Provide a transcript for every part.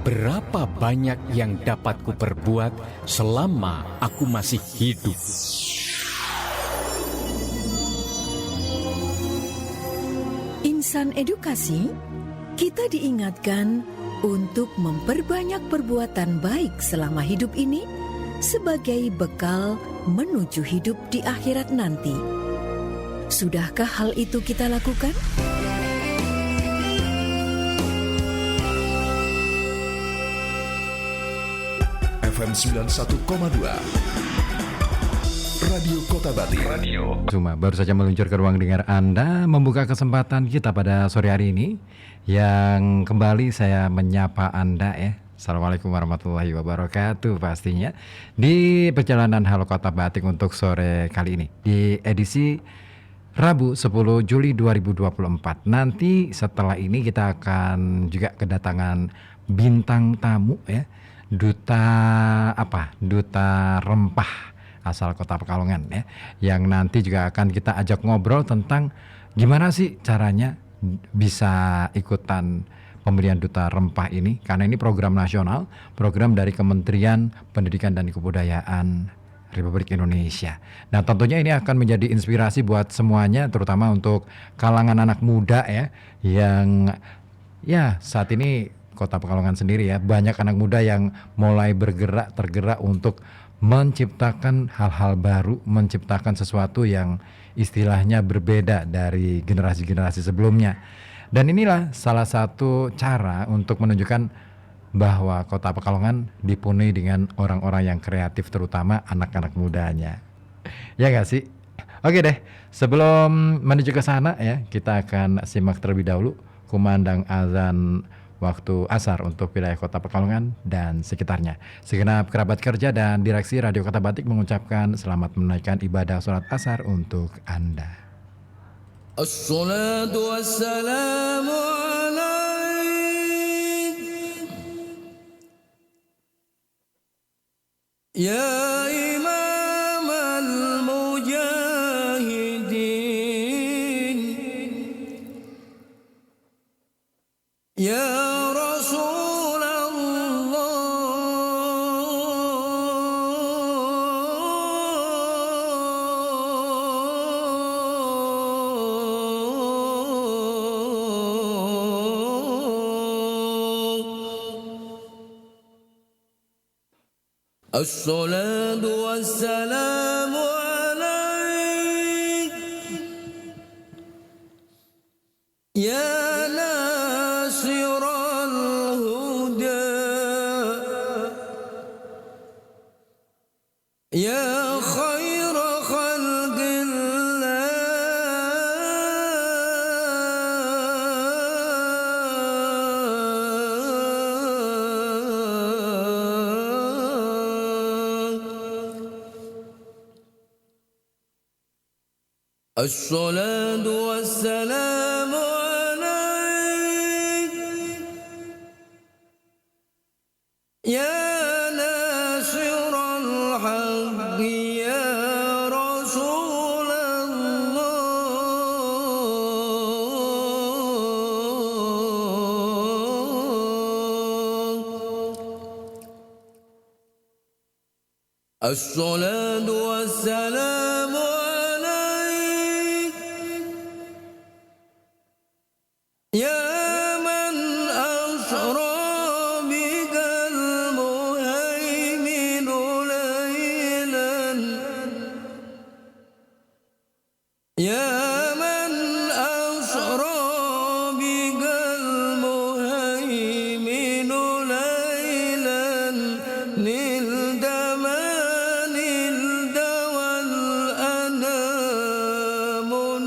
berapa banyak yang dapat kuperbuat selama aku masih hidup. Insan edukasi, kita diingatkan untuk memperbanyak perbuatan baik selama hidup ini sebagai bekal menuju hidup di akhirat nanti. Sudahkah hal itu kita lakukan? FM 91,2 Radio Kota Batik. Cuma baru saja meluncur ke ruang dengar Anda, membuka kesempatan kita pada sore hari ini, yang kembali saya menyapa Anda ya. Assalamualaikum warahmatullahi wabarakatuh pastinya di perjalanan Halo Kota Batik untuk sore kali ini di edisi Rabu 10 Juli 2024. Nanti setelah ini kita akan juga kedatangan bintang tamu ya, duta rempah asal Kota Pekalongan ya, yang nanti juga akan kita ajak ngobrol tentang gimana sih caranya bisa ikutan pemilihan duta rempah ini, karena ini program nasional, program dari Kementerian Pendidikan dan Kebudayaan Republik Indonesia. Nah, tentunya ini akan menjadi inspirasi buat semuanya, terutama untuk kalangan anak muda ya, yang ya saat ini Kota Pekalongan sendiri ya, banyak anak muda yang mulai tergerak untuk menciptakan hal-hal baru, menciptakan sesuatu yang istilahnya berbeda dari generasi-generasi sebelumnya. Dan inilah salah satu cara untuk menunjukkan bahwa Kota Pekalongan dipenuhi dengan orang-orang yang kreatif, terutama anak-anak mudanya. Ya gak sih? Oke deh, sebelum menuju ke sana ya, kita akan simak terlebih dahulu kumandang azan waktu asar untuk wilayah Kota Pekalongan dan sekitarnya. Segenap kerabat kerja dan direksi Radio Kota Batik mengucapkan selamat menunaikan ibadah sholat asar untuk Anda. Assalatu wassalamu alaik ya imam al-mujahidin ya As-salatu wassalamu alaik ya nasiral huda ya khaira khalqillah As-salatu wassalamu alaik ya nasiral haqqi ya Rasulullah As-salatu wassalamu يا من أسرى بك المهيمن ليلا يا من أسرى بك المهيمن ليلا نلت ما نلت والأنام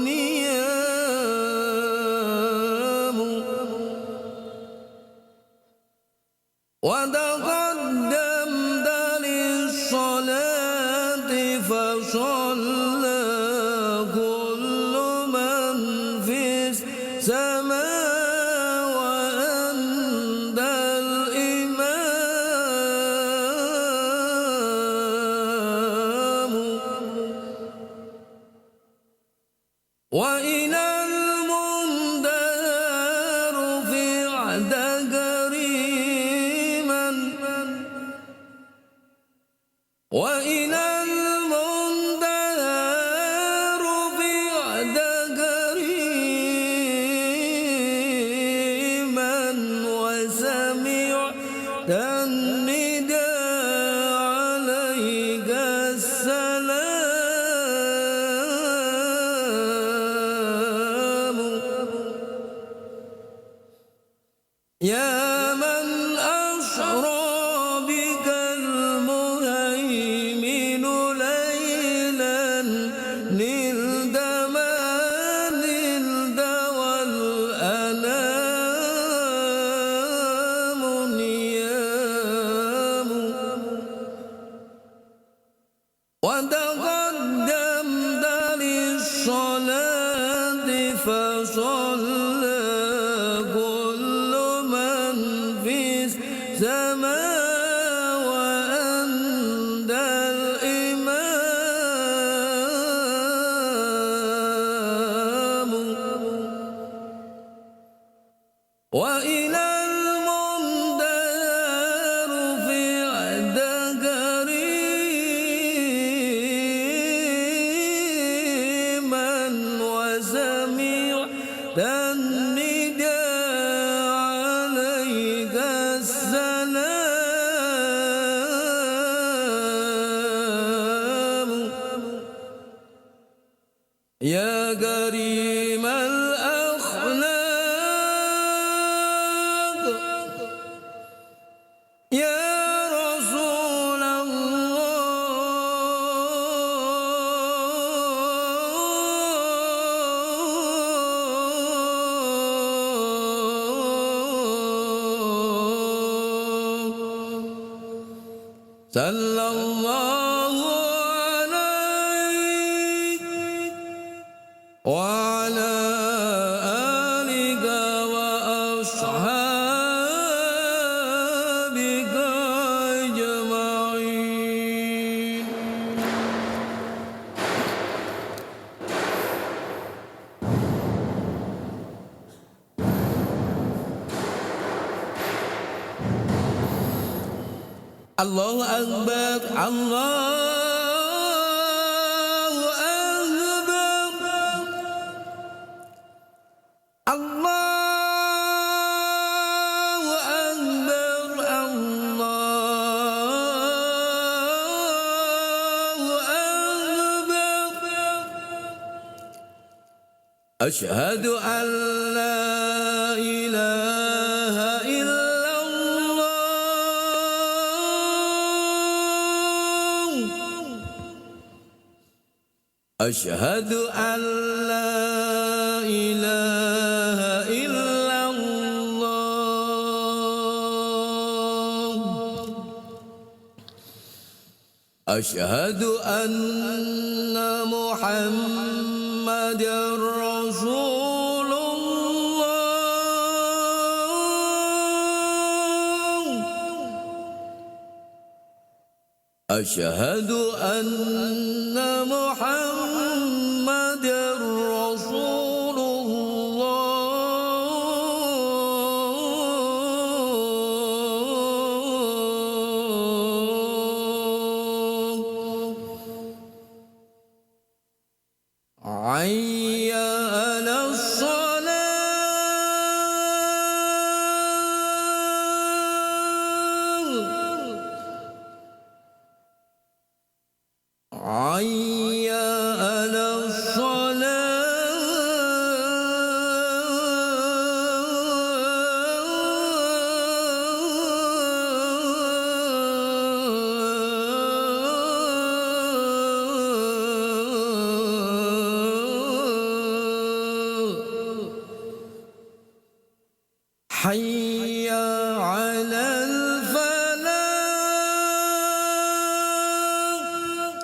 نيام وتقدمت للصلاة فصلى كل من في السماء وأنت الإمام وإلى المنتهى رفعت كريما وإلى المنتهى رفع كريما وسمعت النداء عليك السلام يا من أسرى بك المهيمن ليلا نلد ما نلد والأنام نيام وتقدمت للصلاة فصلى كل من في السماء وأنت الإمام وإلى المنتهى رفعت كريما وسمعت النداء عليك السلام يا كريم الأخلاق يا رسول الله صلى الله عليك وعلى آلك وأصحابك أجمعين الله أكبر الله أكبر الله أكبر الله أكبر أشهد أن لا إله إلا الله أشهد أن لا إله إلا الله أشهد أن محمد رسول الله أشهد أن محمد رسول الله حي على الصلاة حي على الصلاة حي على الفلاح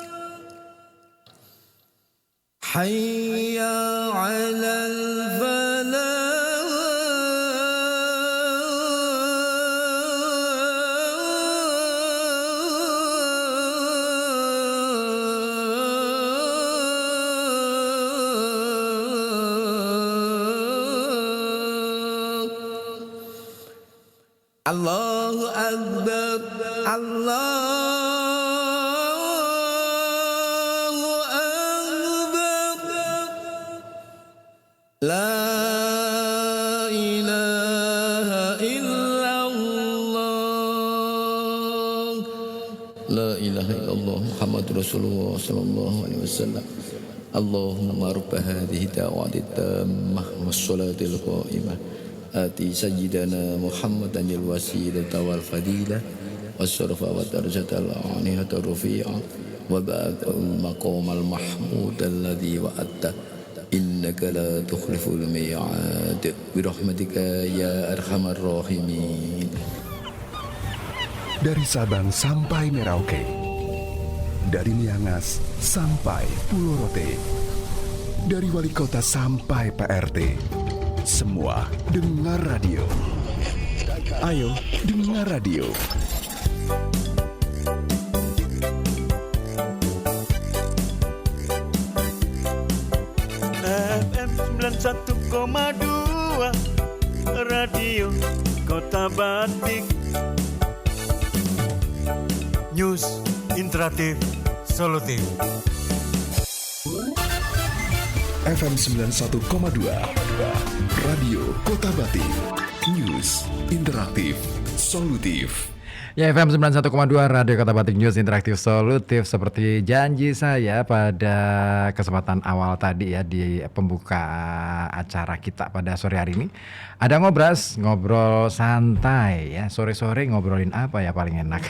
حي على الفلاح الله أكبر الله La ilaha illallah. La ilaha illallah Muhammadur Rasulullah sallallahu alaihi wasallam. Allahumma rabb hadhihi da'wati tammah was-salatil qa'imah. Ati sayyidana Muhammadan al-wasilata wal fadilah was-syarafa wa darajatal 'aliyata rafi'ah wa ba'dal maqamal mahmud alladhi wa'atta. Innaka la tukhliful mi'ad bi rahmatika ya arhamar rahimin. Dari Sabang sampai Merauke, dari Miangas sampai Pulau Rote, dari wali kota sampai PRT, semua dengar radio. Ayo dengar radio. FM 91,2 Radio Kota Batik. News interaktif solutif. FM 91,2 Radio Kota Batik. News interaktif solutif. Ya, FM 91,2 Radio Kota Batik, News interaktif solutif. Seperti janji saya pada kesempatan awal tadi ya, di pembuka acara kita pada sore hari ini, ada ngobrol santai ya. Sore-sore ngobrolin apa ya paling enak?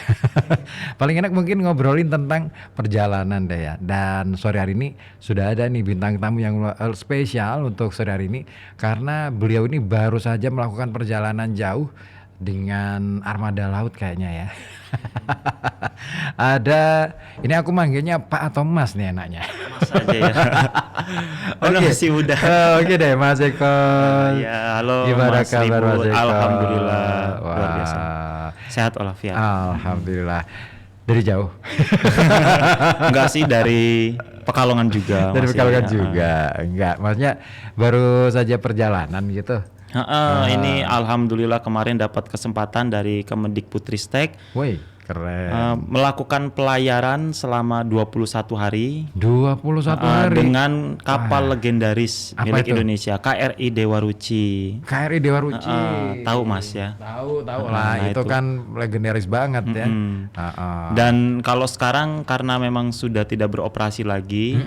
Paling enak mungkin ngobrolin tentang perjalanan deh ya. Dan sore hari ini sudah ada nih bintang tamu yang spesial untuk sore hari ini, karena beliau ini baru saja melakukan perjalanan jauh dengan armada laut kayaknya ya. Ada, ini aku manggilnya Pak atau Mas nih enaknya. Mas aja ya. Oke, masih muda. Oke deh, Mas Eko. Ya, halo Gimana Mas kabar, Ribut? Mas Eko? Alhamdulillah, Wah. luar biasa. Sehat walafiat. Alhamdulillah. Dari jauh. Enggak sih, dari Pekalongan juga. Dari masih Pekalongan ya. juga. Enggak, maksudnya baru saja perjalanan gitu. Ini alhamdulillah kemarin dapat kesempatan dari Kemendikbudristek Woi, keren. melakukan pelayaran selama 21 hari 21 hari dengan kapal Wah. legendaris Apa milik itu? Indonesia, KRI Dewa Ruci. KRI Dewa Ruci. Tahu Mas ya? Tahu lah, Nah, itu itu. kan legendaris banget ya. Dan kalau sekarang karena memang sudah tidak beroperasi lagi,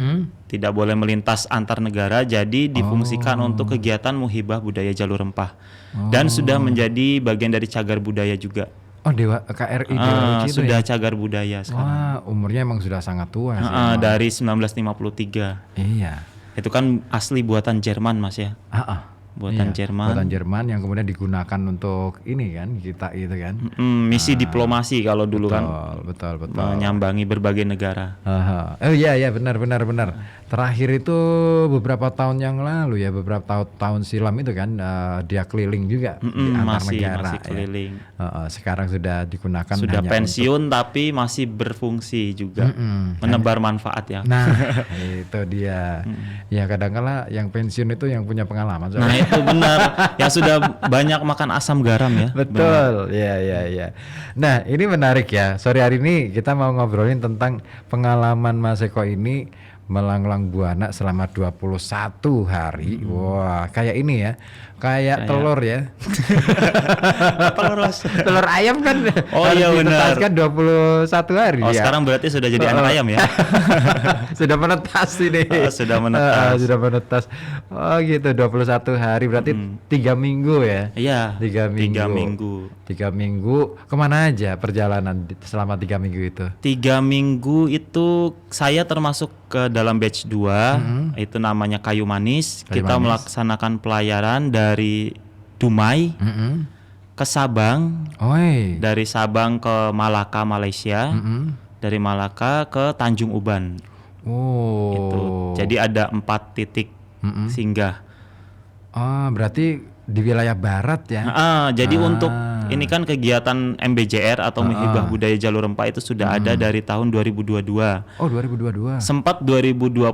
tidak boleh melintas antar negara, jadi difungsikan untuk kegiatan muhibah budaya jalur rempah. Dan sudah menjadi bagian dari cagar budaya juga. Oh, KRI Dewa Ruci itu Sudah ya? cagar budaya sekarang. Wah, umurnya emang sudah sangat tua sih. Dari 1953. Iya. Itu kan asli buatan Jerman Mas ya. Buatan Jerman. Buatan Jerman yang kemudian digunakan untuk ini kan, kita itu kan. Misi diplomasi kalau dulu kan. Betul. Menyambangi berbagai negara. Oh iya benar. Terakhir itu beberapa tahun yang lalu ya, beberapa tahun silam itu kan dia keliling juga di antar negara. Masih keliling. Ya. Sekarang sudah digunakan. Sudah hanya pensiun tapi masih berfungsi juga, menebar manfaat ya. Nah, itu dia. Ya kadang-kala yang pensiun itu yang punya pengalaman. Nah itu benar, yang sudah banyak makan asam garam ya. Betul, ya. Nah ini menarik ya. Sore hari ini kita mau ngobrolin tentang pengalaman Mas Eko ini melanglang buana selama 21 hari. Wah, kayak ini ya. Kayak telur ya. Telur ayam kan. Oh iya benar. Kan 21 hari Oh ya. sekarang berarti sudah jadi anak ayam ya. Sudah menetas ini. Sudah menetas. Sudah menetas. Oh gitu, 21 hari berarti 3 minggu ya. Iya. 3 minggu. 3 minggu. Kemana aja perjalanan selama 3 minggu itu? 3 minggu itu saya termasuk ke dalam batch 2, itu namanya Kayu Manis. Kita melaksanakan pelayaran dari Dumai ke Sabang, dari Sabang ke Malaka, Malaysia, dari Malaka ke Tanjung Uban. Itu. Jadi ada 4 titik singgah. Berarti di wilayah barat ya. Jadi untuk ini kan kegiatan MBJR atau Muhibah Budaya Jalur Rempah itu sudah ada dari tahun 2022. Oh 2022. Sempat 2021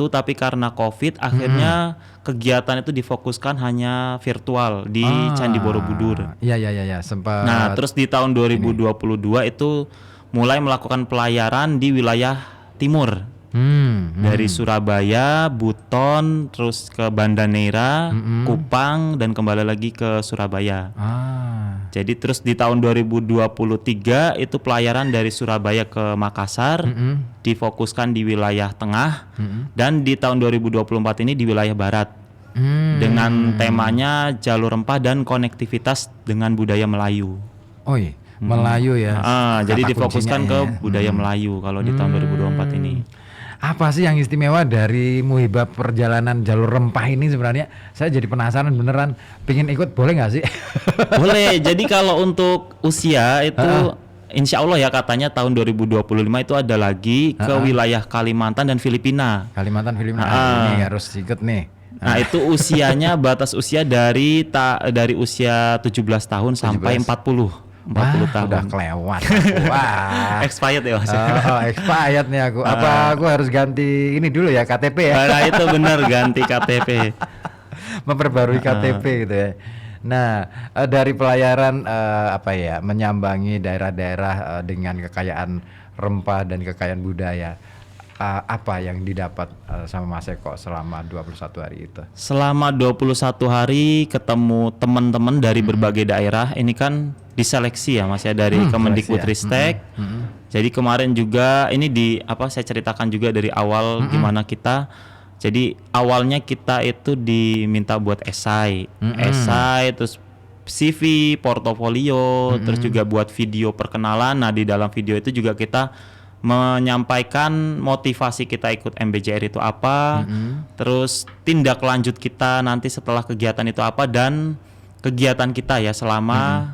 tapi karena COVID akhirnya kegiatan itu difokuskan hanya virtual di Candi Borobudur. Iya sempat. Nah terus di tahun 2022 itu mulai melakukan pelayaran di wilayah timur Dari Surabaya, Buton, terus ke Banda Neira, Kupang, dan kembali lagi ke Surabaya. Jadi terus di tahun 2023 itu pelayaran dari Surabaya ke Makassar, difokuskan di wilayah tengah, dan di tahun 2024 ini di wilayah barat. Dengan temanya jalur rempah dan konektivitas dengan budaya Melayu. Oh iya, Melayu ya. Jadi Kata difokuskan kuncinya ke ya. budaya Melayu kalau di tahun 2024 ini. Apa sih yang istimewa dari Muhibah perjalanan jalur rempah ini sebenarnya? Saya jadi penasaran beneran, pengen ikut, boleh nggak sih? Boleh. Jadi kalau untuk usia itu insya Allah ya katanya tahun 2025 itu ada lagi ke wilayah Kalimantan dan Filipina. Kalimantan, Filipina, ini harus ikut nih. Nah itu usianya batas usia dari usia 17 tahun sampai 40 tahun. Udah kelewat. Wah. Expired ya Mas. Expired nih aku. Apa aku harus ganti ini dulu ya, KTP ya? Nah itu benar, ganti KTP. Memperbarui KTP gitu ya. Nah, dari pelayaran menyambangi daerah-daerah dengan kekayaan rempah dan kekayaan budaya, apa yang didapat sama Mas Eko selama 21 hari itu? Selama 21 hari ketemu teman-teman dari berbagai daerah. Ini kan diseleksi ya Mas ya dari Kemendikbudristek. Jadi kemarin juga ini saya ceritakan juga dari awal gimana kita. Jadi awalnya kita itu diminta buat esai, terus CV, portofolio, terus juga buat video perkenalan. Nah di dalam video itu juga kita menyampaikan motivasi kita ikut MBJR itu apa, terus tindak lanjut kita nanti setelah kegiatan itu apa, dan kegiatan kita ya selama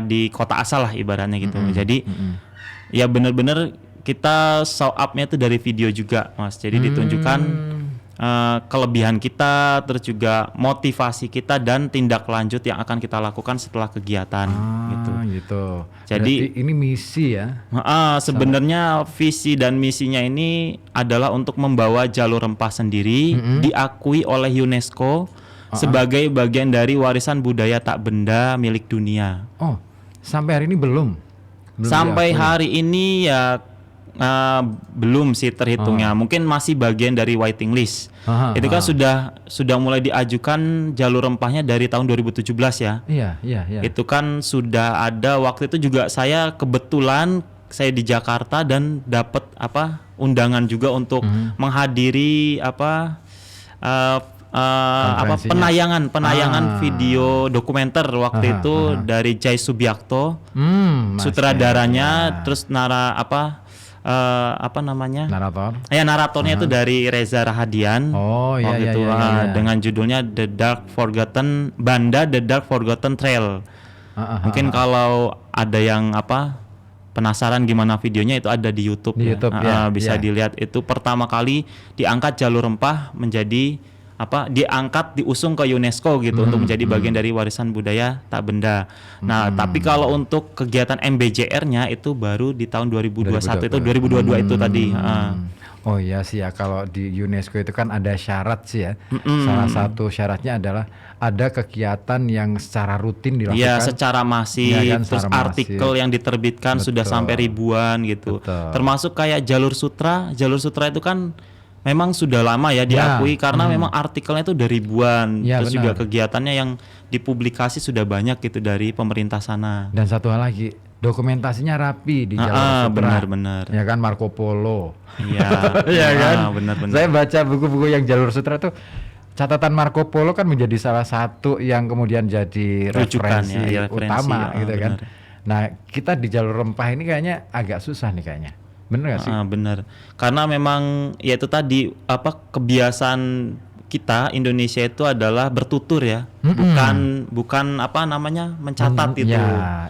di kota asal lah ibaratnya gitu. Jadi ya benar-benar kita show up-nya itu dari video juga Mas. Jadi ditunjukkan kelebihan kita, terus juga motivasi kita dan tindak lanjut yang akan kita lakukan setelah kegiatan gitu. Jadi berarti ini misi ya. Sebenarnya visi dan misinya ini adalah untuk membawa jalur rempah sendiri diakui oleh UNESCO sebagai bagian dari warisan budaya tak benda milik dunia. Oh, sampai hari ini belum sampai diakui. Hari ini ya belum sih terhitungnya. Mungkin masih bagian dari waiting list. Itu kan sudah mulai diajukan jalur rempahnya dari tahun 2017 ya. Iya. Itu kan sudah ada, waktu itu juga saya kebetulan saya di Jakarta dan dapat undangan juga untuk menghadiri penayangan video dokumenter waktu itu dari Jai Subiakto, sutradaranya, terus narator. Naratornya itu dari Reza Rahadian. Waktu itu dengan judulnya The Dark Forgotten Banda, The Dark Forgotten Trail. Mungkin kalau ada yang penasaran gimana videonya, itu ada di YouTube. Bisa dilihat. Itu pertama kali diangkat jalur rempah menjadi diusung ke UNESCO gitu untuk menjadi bagian dari warisan budaya tak benda. Nah, tapi kalau untuk kegiatan MBJR-nya itu baru di tahun 2021 itu 2022 itu tadi. Oh iya sih ya, kalau di UNESCO itu kan ada syarat sih ya. Salah satu syaratnya adalah ada kegiatan yang secara rutin dilakukan. Iya, secara masif. Ya kan, terus secara artikel yang diterbitkan sudah sampai ribuan gitu. Termasuk kayak Jalur Sutra. Jalur Sutra itu kan memang sudah lama ya diakui karena memang artikelnya itu udah ribuan. Terus juga kegiatannya yang dipublikasi sudah banyak gitu dari pemerintah sana. Dan satu hal lagi, dokumentasinya rapi di Jalur Sutra. Benar. Ya kan, Marco Polo. Iya. Ya kan. Benar. Saya baca buku-buku yang Jalur Sutra tuh, catatan Marco Polo kan menjadi salah satu yang kemudian jadi referensi utama gitu kan. Nah, kita di Jalur Rempah ini kayaknya agak susah nih kayaknya. Bener gak sih? Bener. Karena memang ya itu tadi kebiasaan kita Indonesia itu adalah bertutur ya, bukan mencatat itu.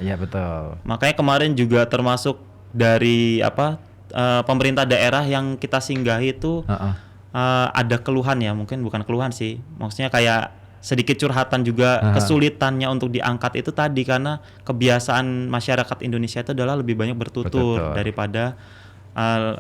Ya betul. Makanya kemarin juga termasuk dari pemerintah daerah yang kita singgahi itu ada keluhan ya, mungkin bukan keluhan sih, maksudnya kayak sedikit curhatan juga kesulitannya untuk diangkat itu tadi karena kebiasaan masyarakat Indonesia itu adalah lebih banyak bertutur daripada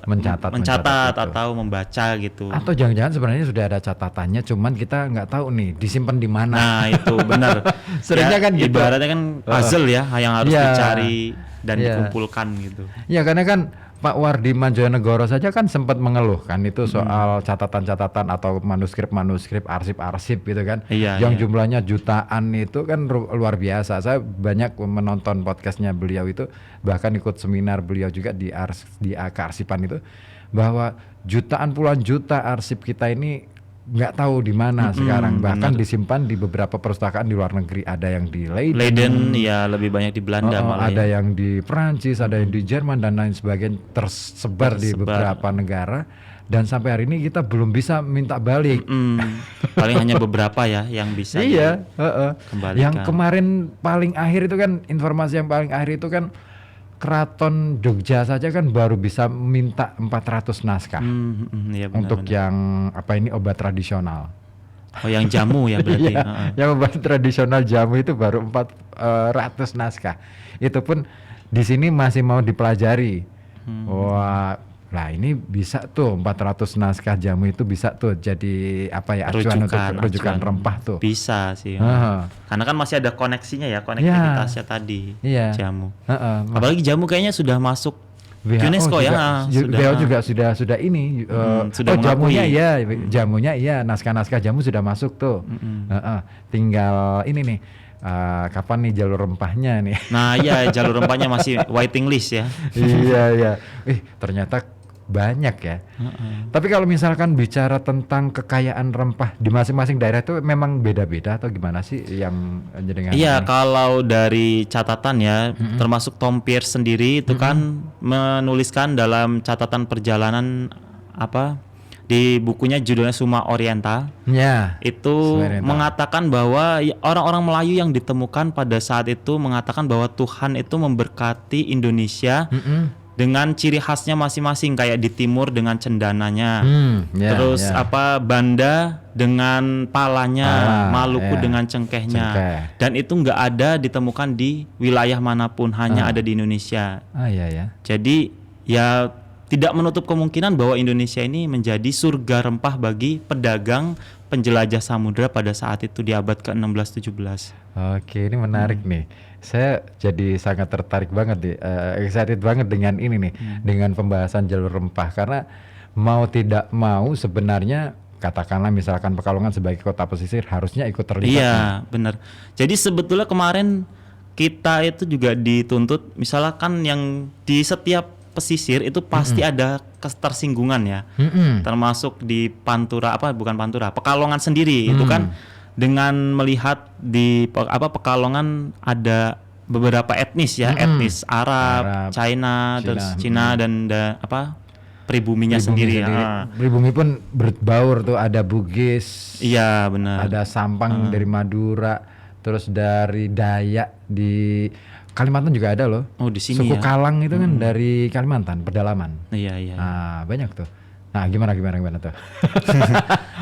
mencatat atau membaca gitu. Atau jangan-jangan sebenarnya sudah ada catatannya, cuman kita nggak tahu nih disimpan di mana. Nah itu benar. Seringnya kan gitu. Ibaratnya kan puzzle ya yang harus dicari dan dikumpulkan gitu. Ya karena kan Pak Wardiman Joyonegoro saja kan sempat mengeluh kan itu soal catatan-catatan atau manuskrip, arsip-arsip gitu kan, yang jumlahnya jutaan itu kan luar biasa. Saya banyak menonton podcastnya beliau itu, bahkan ikut seminar beliau juga di kearsipan itu, bahwa jutaan puluhan juta arsip kita ini nggak tahu di mana sekarang, bahkan disimpan di beberapa perpustakaan di luar negeri, ada yang di Leiden ya, lebih banyak di Belanda malah ada yang di Perancis, ada yang di Jerman dan lain sebagainya, tersebar di beberapa negara, dan sampai hari ini kita belum bisa minta balik. Paling hanya beberapa ya yang bisa kembalikan. Yang kemarin paling akhir itu kan, informasi yang paling akhir itu kan, Keraton Jogja saja kan baru bisa minta 400 naskah ya, untuk yang apa ini, obat tradisional. Oh, yang jamu ya berarti. Yang obat tradisional jamu itu baru 400 naskah. Itu pun di sini masih mau dipelajari. Wah, lah ini bisa tuh 400 naskah jamu itu bisa tuh jadi apa ya, acuan untuk rujukan rempah tuh. Bisa sih. Karena kan masih ada koneksinya ya, konektivitasnya tadi. Jamu. Apalagi jamu kayaknya sudah masuk UNESCO ya. WHO juga sudah ini sudah jamunya ya, jamunya iya, naskah-naskah jamu sudah masuk tuh. Tinggal ini nih, kapan nih jalur rempahnya nih. Nah iya, jalur rempahnya masih waiting list ya. Iya. Ternyata banyak ya. Tapi kalau misalkan bicara tentang kekayaan rempah di masing-masing daerah itu memang beda-beda atau gimana sih yang jenengan? Iya, kalau dari catatan ya, termasuk Tom Pierce sendiri itu kan menuliskan dalam catatan perjalanan di bukunya judulnya Summa Orienta. Ya. Itu mengatakan bahwa orang-orang Melayu yang ditemukan pada saat itu mengatakan bahwa Tuhan itu memberkati Indonesia dengan ciri khasnya masing-masing, kayak di timur dengan cendananya, terus Banda dengan palanya, Maluku dengan cengkehnya, dan itu nggak ada ditemukan di wilayah manapun, hanya ada di Indonesia. Jadi ya tidak menutup kemungkinan bahwa Indonesia ini menjadi surga rempah bagi pedagang penjelajah samudera pada saat itu di abad ke-16-17. Oke, ini menarik nih. Saya jadi sangat tertarik banget nih, excited banget dengan ini nih, dengan pembahasan jalur rempah, karena mau tidak mau sebenarnya katakanlah misalkan Pekalongan sebagai kota pesisir harusnya ikut terlibat. Iya, benar. Jadi sebetulnya kemarin kita itu juga dituntut, misalkan yang di setiap pesisir itu pasti ada ketersinggungan ya, termasuk di Pekalongan sendiri itu kan. Dengan melihat di Pekalongan ada beberapa etnis ya, etnis Arab, China, terus Cina dan pribuminya sendiri. Pribumi pun berbaur tuh, ada Bugis. Iya, benar. Ada Sampang dari Madura, terus dari Dayak di Kalimantan juga ada loh. Oh, di sini Suku ya. Kalang itu kan dari Kalimantan, pedalaman. Iya. Nah, banyak tuh. Nah, gimana tuh?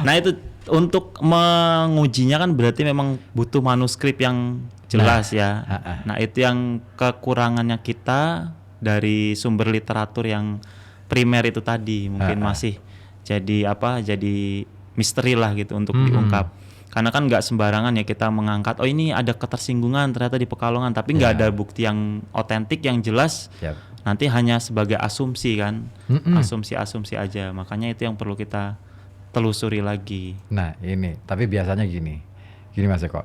Nah, itu untuk mengujinya kan berarti memang butuh manuskrip yang jelas ya. Nah, itu yang kekurangannya kita dari sumber literatur yang primer itu tadi, mungkin masih jadi misteri lah gitu untuk diungkap. Karena kan nggak sembarangan ya kita mengangkat, oh ini ada ketersinggungan ternyata di Pekalongan, tapi nggak ada bukti yang otentik yang jelas. Nanti hanya sebagai asumsi kan, asumsi aja. Makanya itu yang perlu kita telusuri lagi. Nah ini, tapi biasanya gini Mas Eko,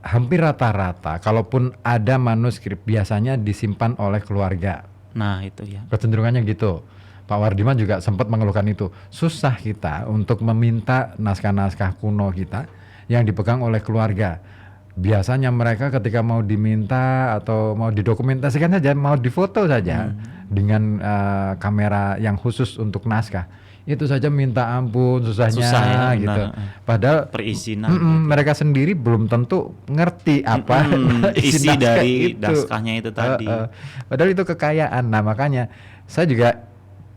hampir rata-rata kalaupun ada manuskrip biasanya disimpan oleh keluarga. Nah itu ya. Kecenderungannya gitu. Pak Wardiman juga sempat mengeluhkan itu. Susah kita untuk meminta naskah-naskah kuno kita yang dipegang oleh keluarga. Biasanya mereka ketika mau diminta atau mau didokumentasikan saja, mau difoto saja dengan kamera yang khusus untuk naskah, itu saja minta ampun susahnya ya, gitu. Padahal perizinan mereka sendiri belum tentu ngerti apa isi dari naskahnya itu tadi. Padahal itu kekayaan. Nah makanya saya juga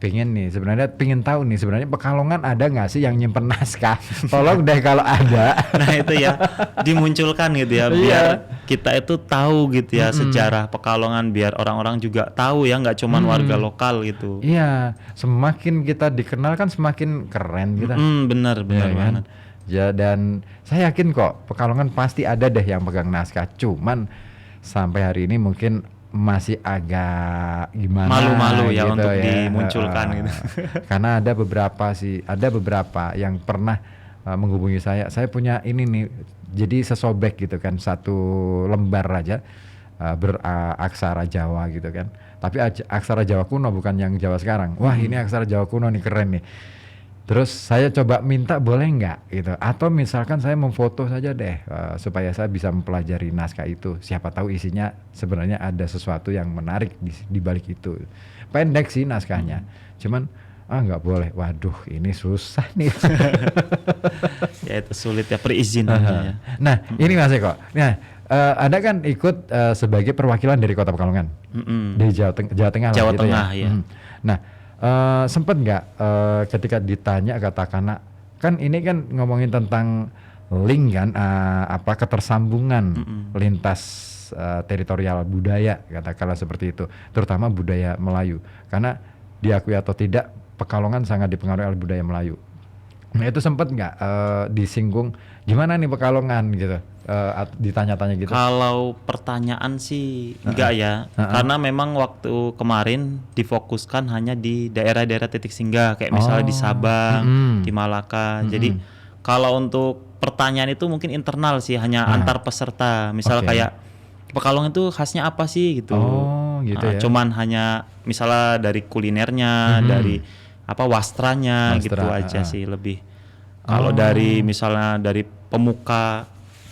pengen tahu nih sebenarnya Pekalongan ada nggak sih yang nyimpen naskah? Tolong deh kalau ada. Nah itu ya dimunculkan gitu ya, biar kita itu tahu gitu ya sejarah Pekalongan, biar orang-orang juga tahu ya, nggak cuman warga lokal gitu. Iya, semakin kita dikenal kan semakin keren kita. Benar banget. Ya, dan saya yakin kok Pekalongan pasti ada deh yang pegang naskah. Cuman sampai hari ini mungkin masih agak gimana Malu-malu ya gitu untuk ya. dimunculkan gitu. Karena ada beberapa yang pernah menghubungi saya punya ini nih, jadi sesobek gitu kan, satu lembar aja beraksara Jawa gitu kan, tapi aksara Jawa kuno, bukan yang Jawa sekarang. Wah, ini aksara Jawa kuno nih, keren nih. Terus saya coba minta boleh nggak gitu, atau misalkan saya memfoto saja deh supaya saya bisa mempelajari naskah itu, siapa tahu isinya sebenarnya ada sesuatu yang menarik di balik itu. Pendek sih naskahnya, cuman nggak boleh. Waduh, ini susah nih. Ya itu sulit ya perizinannya ya. Nah, ini Mas Eko. Nah, Anda kan ikut sebagai perwakilan dari Kota Pekalongan di Jawa Tengah lah, Jawa gitu Tengah ya. Nah, sempet nggak ketika ditanya, katakanlah kan ini kan ngomongin tentang link kan, ketersambungan lintas teritorial budaya, katakanlah seperti itu, terutama budaya Melayu, karena diakui atau tidak Pekalongan sangat dipengaruhi oleh budaya Melayu. Nah, itu sempet nggak disinggung gimana nih Pekalongan gitu, ditanya-tanya gitu? Kalau pertanyaan sih enggak ya, karena memang waktu kemarin difokuskan hanya di daerah-daerah titik singgah, kayak misalnya di Sabang, di Malaka. Jadi kalau untuk pertanyaan itu mungkin internal sih, hanya antar peserta. Misalnya kayak Pekalongan itu khasnya apa sih gitu. Gitu ya. Cuman hanya misalnya dari kulinernya, dari wastranya gitu aja sih lebih. Kalau dari misalnya dari pemuka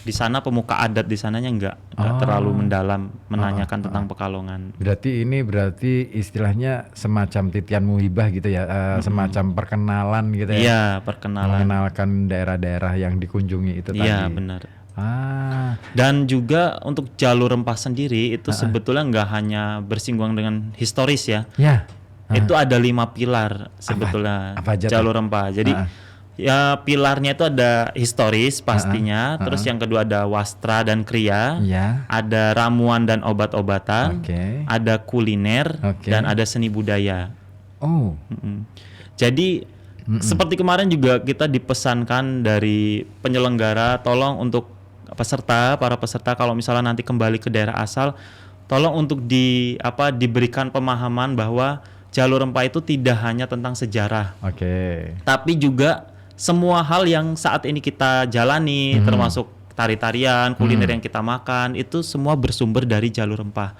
di sana, pemuka adat di sananya enggak terlalu mendalam menanyakan tentang Pekalongan. Berarti istilahnya semacam titian muhibah gitu ya, semacam perkenalan gitu ya. Iya, perkenalan. Mengenalkan daerah-daerah yang dikunjungi itu tadi. Iya, benar. Dan juga untuk jalur rempah sendiri itu sebetulnya enggak hanya bersinggungan dengan historis ya. Ya. Itu ada 5 pilar sebetulnya apa aja jalur rempah. Jadi ya pilarnya itu ada historis pastinya, terus yang kedua ada wastra dan kriya, ada ramuan dan obat-obatan, ada kuliner, dan ada seni budaya. Jadi seperti kemarin juga kita dipesankan dari penyelenggara, tolong untuk para peserta kalau misalnya nanti kembali ke daerah asal, tolong untuk diberikan pemahaman bahwa jalur rempah itu tidak hanya tentang sejarah, tapi juga semua hal yang saat ini kita jalani, termasuk tari-tarian, kuliner yang kita makan, itu semua bersumber dari jalur rempah.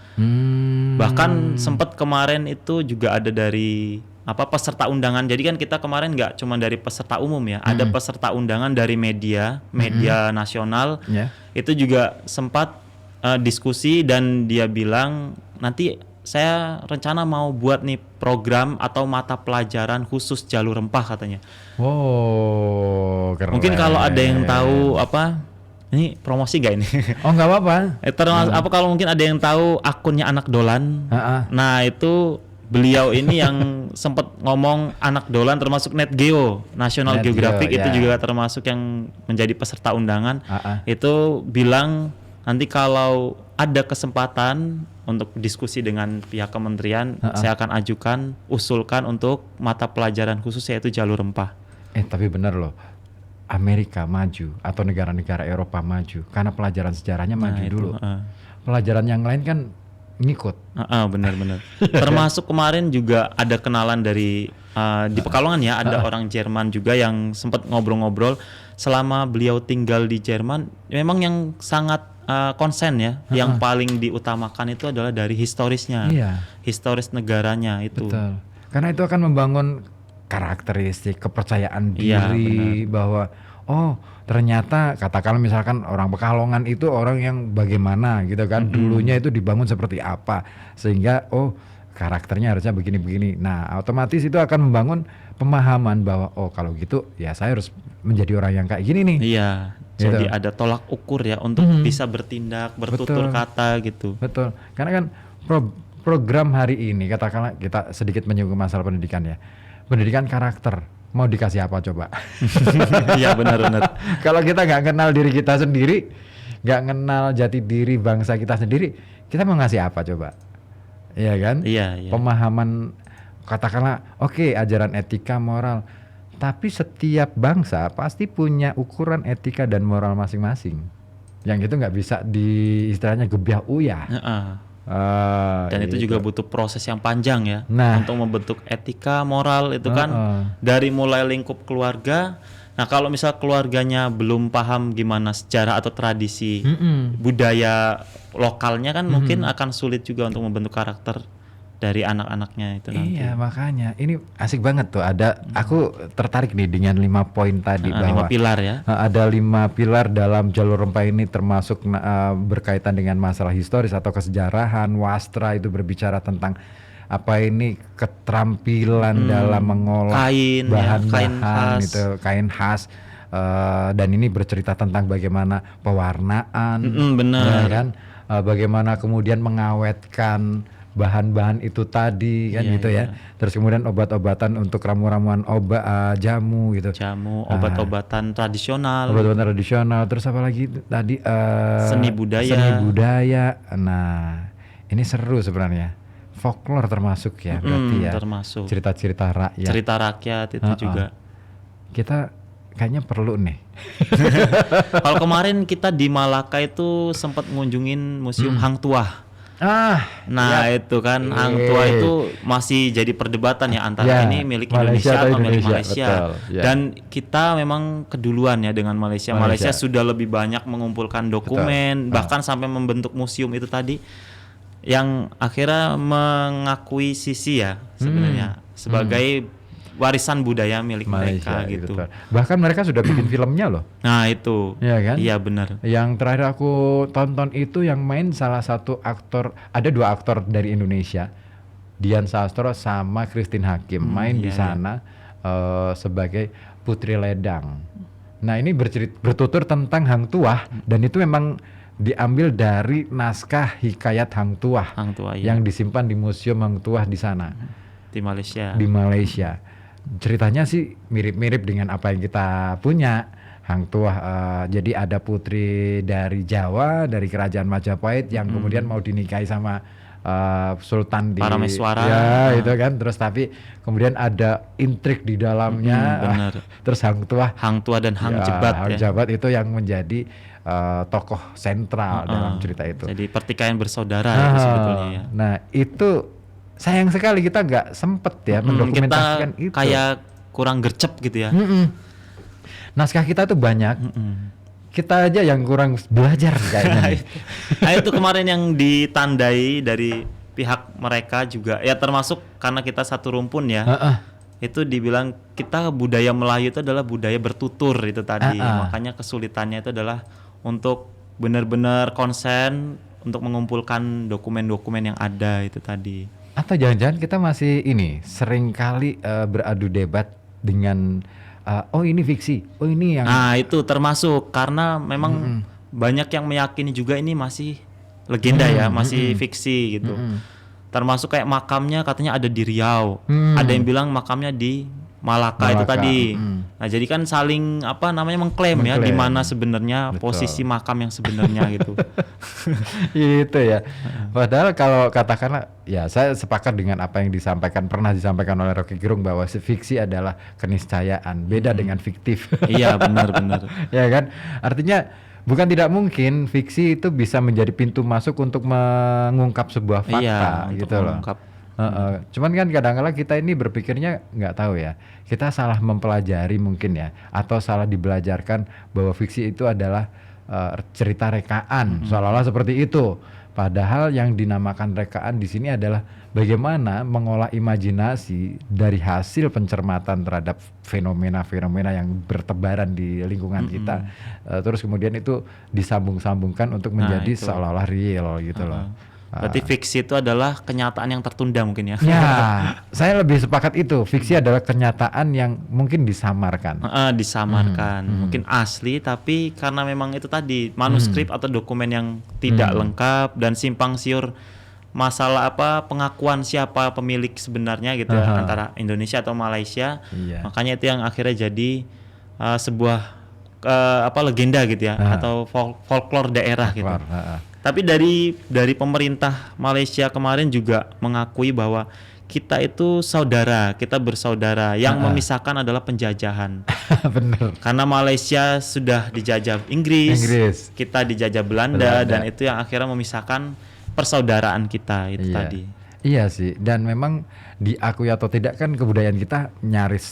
Bahkan sempat kemarin itu juga ada dari peserta undangan. Jadi kan kita kemarin nggak cuma dari peserta umum ya, ada peserta undangan dari media nasional. Itu juga sempat diskusi dan dia bilang nanti saya rencana mau buat nih program atau mata pelajaran khusus jalur rempah katanya. Keren. Mungkin kalau ada yang tahu ini promosi gak ini? Nggak apa-apa. Termasuk kalau mungkin ada yang tahu akunnya Anak Dolan. Nah itu beliau ini yang sempat ngomong Anak Dolan, termasuk Net Geo, National Geographic itu juga termasuk yang menjadi peserta undangan. Itu bilang nanti kalau ada kesempatan untuk diskusi dengan pihak kementerian, saya akan usulkan untuk mata pelajaran khusus yaitu jalur rempah. Tapi benar loh, Amerika maju atau negara-negara Eropa maju karena pelajaran sejarahnya maju dulu. Pelajaran yang lain kan ngikut. Benar-benar. Termasuk kemarin juga ada kenalan dari di Pekalongan ya, ada orang Jerman juga yang sempat ngobrol-ngobrol. Selama beliau tinggal di Jerman, memang yang sangat konsen ya, yang paling diutamakan itu adalah dari historisnya, historis negaranya itu. Betul. Karena itu akan membangun karakteristik, kepercayaan diri, bahwa ternyata katakanlah misalkan orang Pekalongan itu orang yang bagaimana gitu kan, dulunya itu dibangun seperti apa, sehingga karakternya harusnya begini-begini. Nah, otomatis itu akan membangun pemahaman bahwa kalau gitu ya saya harus menjadi orang yang kayak gini nih. Iya. Gitu. Jadi ada tolak ukur ya untuk bisa bertindak, bertutur kata gitu. Betul. Karena kan program hari ini, katakanlah kita sedikit menyinggung masalah pendidikan ya. Pendidikan karakter. Mau dikasih apa coba? Iya benar-benar. Kalau kita nggak kenal diri kita sendiri, nggak kenal jati diri bangsa kita sendiri, kita mau ngasih apa coba? Iya kan? Iya. Pemahaman, katakanlah ajaran etika moral. Tapi setiap bangsa pasti punya ukuran etika dan moral masing-masing. Yang itu nggak bisa istilahnya gebiah uyah. Dan itu juga butuh proses yang panjang ya, Nah. untuk membentuk etika, moral itu kan dari mulai lingkup keluarga. Nah kalau misal keluarganya belum paham gimana sejarah atau tradisi budaya lokalnya kan mungkin akan sulit juga untuk membentuk karakter dari anak-anaknya itu nanti. Iya, makanya ini asik banget tuh. Aku tertarik nih dengan 5 poin tadi bahwa 5 pilar ya. ada 5 pilar dalam jalur rempah ini, termasuk berkaitan dengan masalah historis atau kesejarahan. Wastra itu berbicara tentang apa ini keterampilan dalam mengolah Kain, bahan-bahan kain khas. itu, kain khas. Dan ini bercerita tentang bagaimana pewarnaan, Benar. ya kan? Bagaimana kemudian mengawetkan bahan-bahan itu tadi kan, gitu ya. Terus kemudian obat-obatan untuk ramu-ramuan jamu gitu. Jamu, obat-obatan tradisional, Obat-obatan tradisional. Terus apa lagi tadi? Seni budaya. Seni budaya. Nah, ini seru sebenarnya. Folklore termasuk ya, berarti ya. termasuk. Cerita-cerita rakyat. Cerita rakyat itu juga. Kita kayaknya perlu nih. Kalau kemarin kita di Malaka itu sempat ngunjungin Museum Hang Tuah. Nah itu kan Hang Tuah itu masih jadi perdebatan ya antara ini milik Indonesia atau milik Malaysia. Betul, ya. Dan kita memang keduluan ya dengan Malaysia. Malaysia sudah lebih banyak mengumpulkan dokumen, bahkan sampai membentuk museum itu tadi, yang akhirnya mengakui sisi ya sebenarnya sebagai warisan budaya milik mereka gitu. Betul. Bahkan mereka sudah bikin filmnya loh. Nah itu, Iya kan? iya benar. Yang terakhir aku tonton itu yang main salah satu aktor, ada 2 aktor dari Indonesia, Dian Sastro sama Christine Hakim, main di sana sebagai Putri Ledang. Nah ini bertutur tentang Hang Tuah, dan itu memang diambil dari naskah hikayat Hang Tuah, yang disimpan di Museum Hang Tuah di sana. Di Malaysia. Di Malaysia. Ceritanya sih mirip-mirip dengan apa yang kita punya. Hang Tuah, jadi ada putri dari Jawa, dari kerajaan Majapahit yang kemudian mau dinikahi sama Sultan di Parameswara. Ya, itu kan. Terus tapi kemudian ada intrik di dalamnya. Benar. Terus Hang Tuah dan Hang Jebat Jebat itu yang menjadi tokoh sentral dalam cerita itu. Jadi pertikaian bersaudara itu sebetulnya ya. Nah, itu sayang sekali kita nggak sempet ya mendokumentasikan kita itu. Kayak kurang gercep gitu ya. Naskah kita tuh banyak. Kita aja yang kurang belajar kayaknya. Nah itu kemarin yang ditandai dari pihak mereka juga ya, termasuk karena kita satu rumpun ya. Itu dibilang kita budaya Melayu itu adalah budaya bertutur itu tadi. Makanya kesulitannya itu adalah untuk benar-benar konsen untuk mengumpulkan dokumen-dokumen yang ada itu tadi. Atau jangan-jangan kita masih sering kali beradu debat dengan oh ini fiksi, oh ini yang. Nah itu termasuk karena memang banyak yang meyakini juga ini masih legenda ya, masih fiksi gitu. Termasuk kayak makamnya katanya ada di Riau, ada yang bilang makamnya di Malaka itu tadi. Nah jadi kan saling mengklaim ya di mana sebenarnya posisi makam yang sebenarnya gitu. Itu ya. Padahal kalau katakanlah ya, saya sepakat dengan apa yang pernah disampaikan oleh Rocky Gerung bahwa fiksi adalah keniscayaan, beda dengan fiktif. Iya benar. Ya kan? Artinya bukan tidak mungkin fiksi itu bisa menjadi pintu masuk untuk mengungkap sebuah fakta gitu loh. Cuman kan kadang-kadang kita ini berpikirnya nggak tahu ya, kita salah mempelajari mungkin ya, atau salah dibelajarkan bahwa fiksi itu adalah cerita rekaan, seolah-olah seperti itu. Padahal yang dinamakan rekaan di sini adalah bagaimana mengolah imajinasi dari hasil pencermatan terhadap fenomena-fenomena yang bertebaran di lingkungan kita, terus kemudian itu disambung-sambungkan untuk menjadi seolah-olah real gitu loh. Berarti fiksi itu adalah kenyataan yang tertunda mungkin ya. Ya, saya lebih sepakat itu. Fiksi adalah kenyataan yang mungkin disamarkan. Mungkin asli tapi karena memang itu tadi manuskrip atau dokumen yang tidak lengkap dan simpang siur masalah pengakuan siapa pemilik sebenarnya gitu ya, antara Indonesia atau Malaysia. Makanya itu yang akhirnya jadi sebuah legenda gitu ya, atau folklore daerah gitu. Tapi dari pemerintah Malaysia kemarin juga mengakui bahwa kita itu kita bersaudara. Yang memisahkan adalah penjajahan. Bener. Karena Malaysia sudah dijajah Inggris, kita dijajah Belanda, dan itu yang akhirnya memisahkan persaudaraan kita itu tadi. Iya sih, dan memang diakui atau tidak kan kebudayaan kita nyaris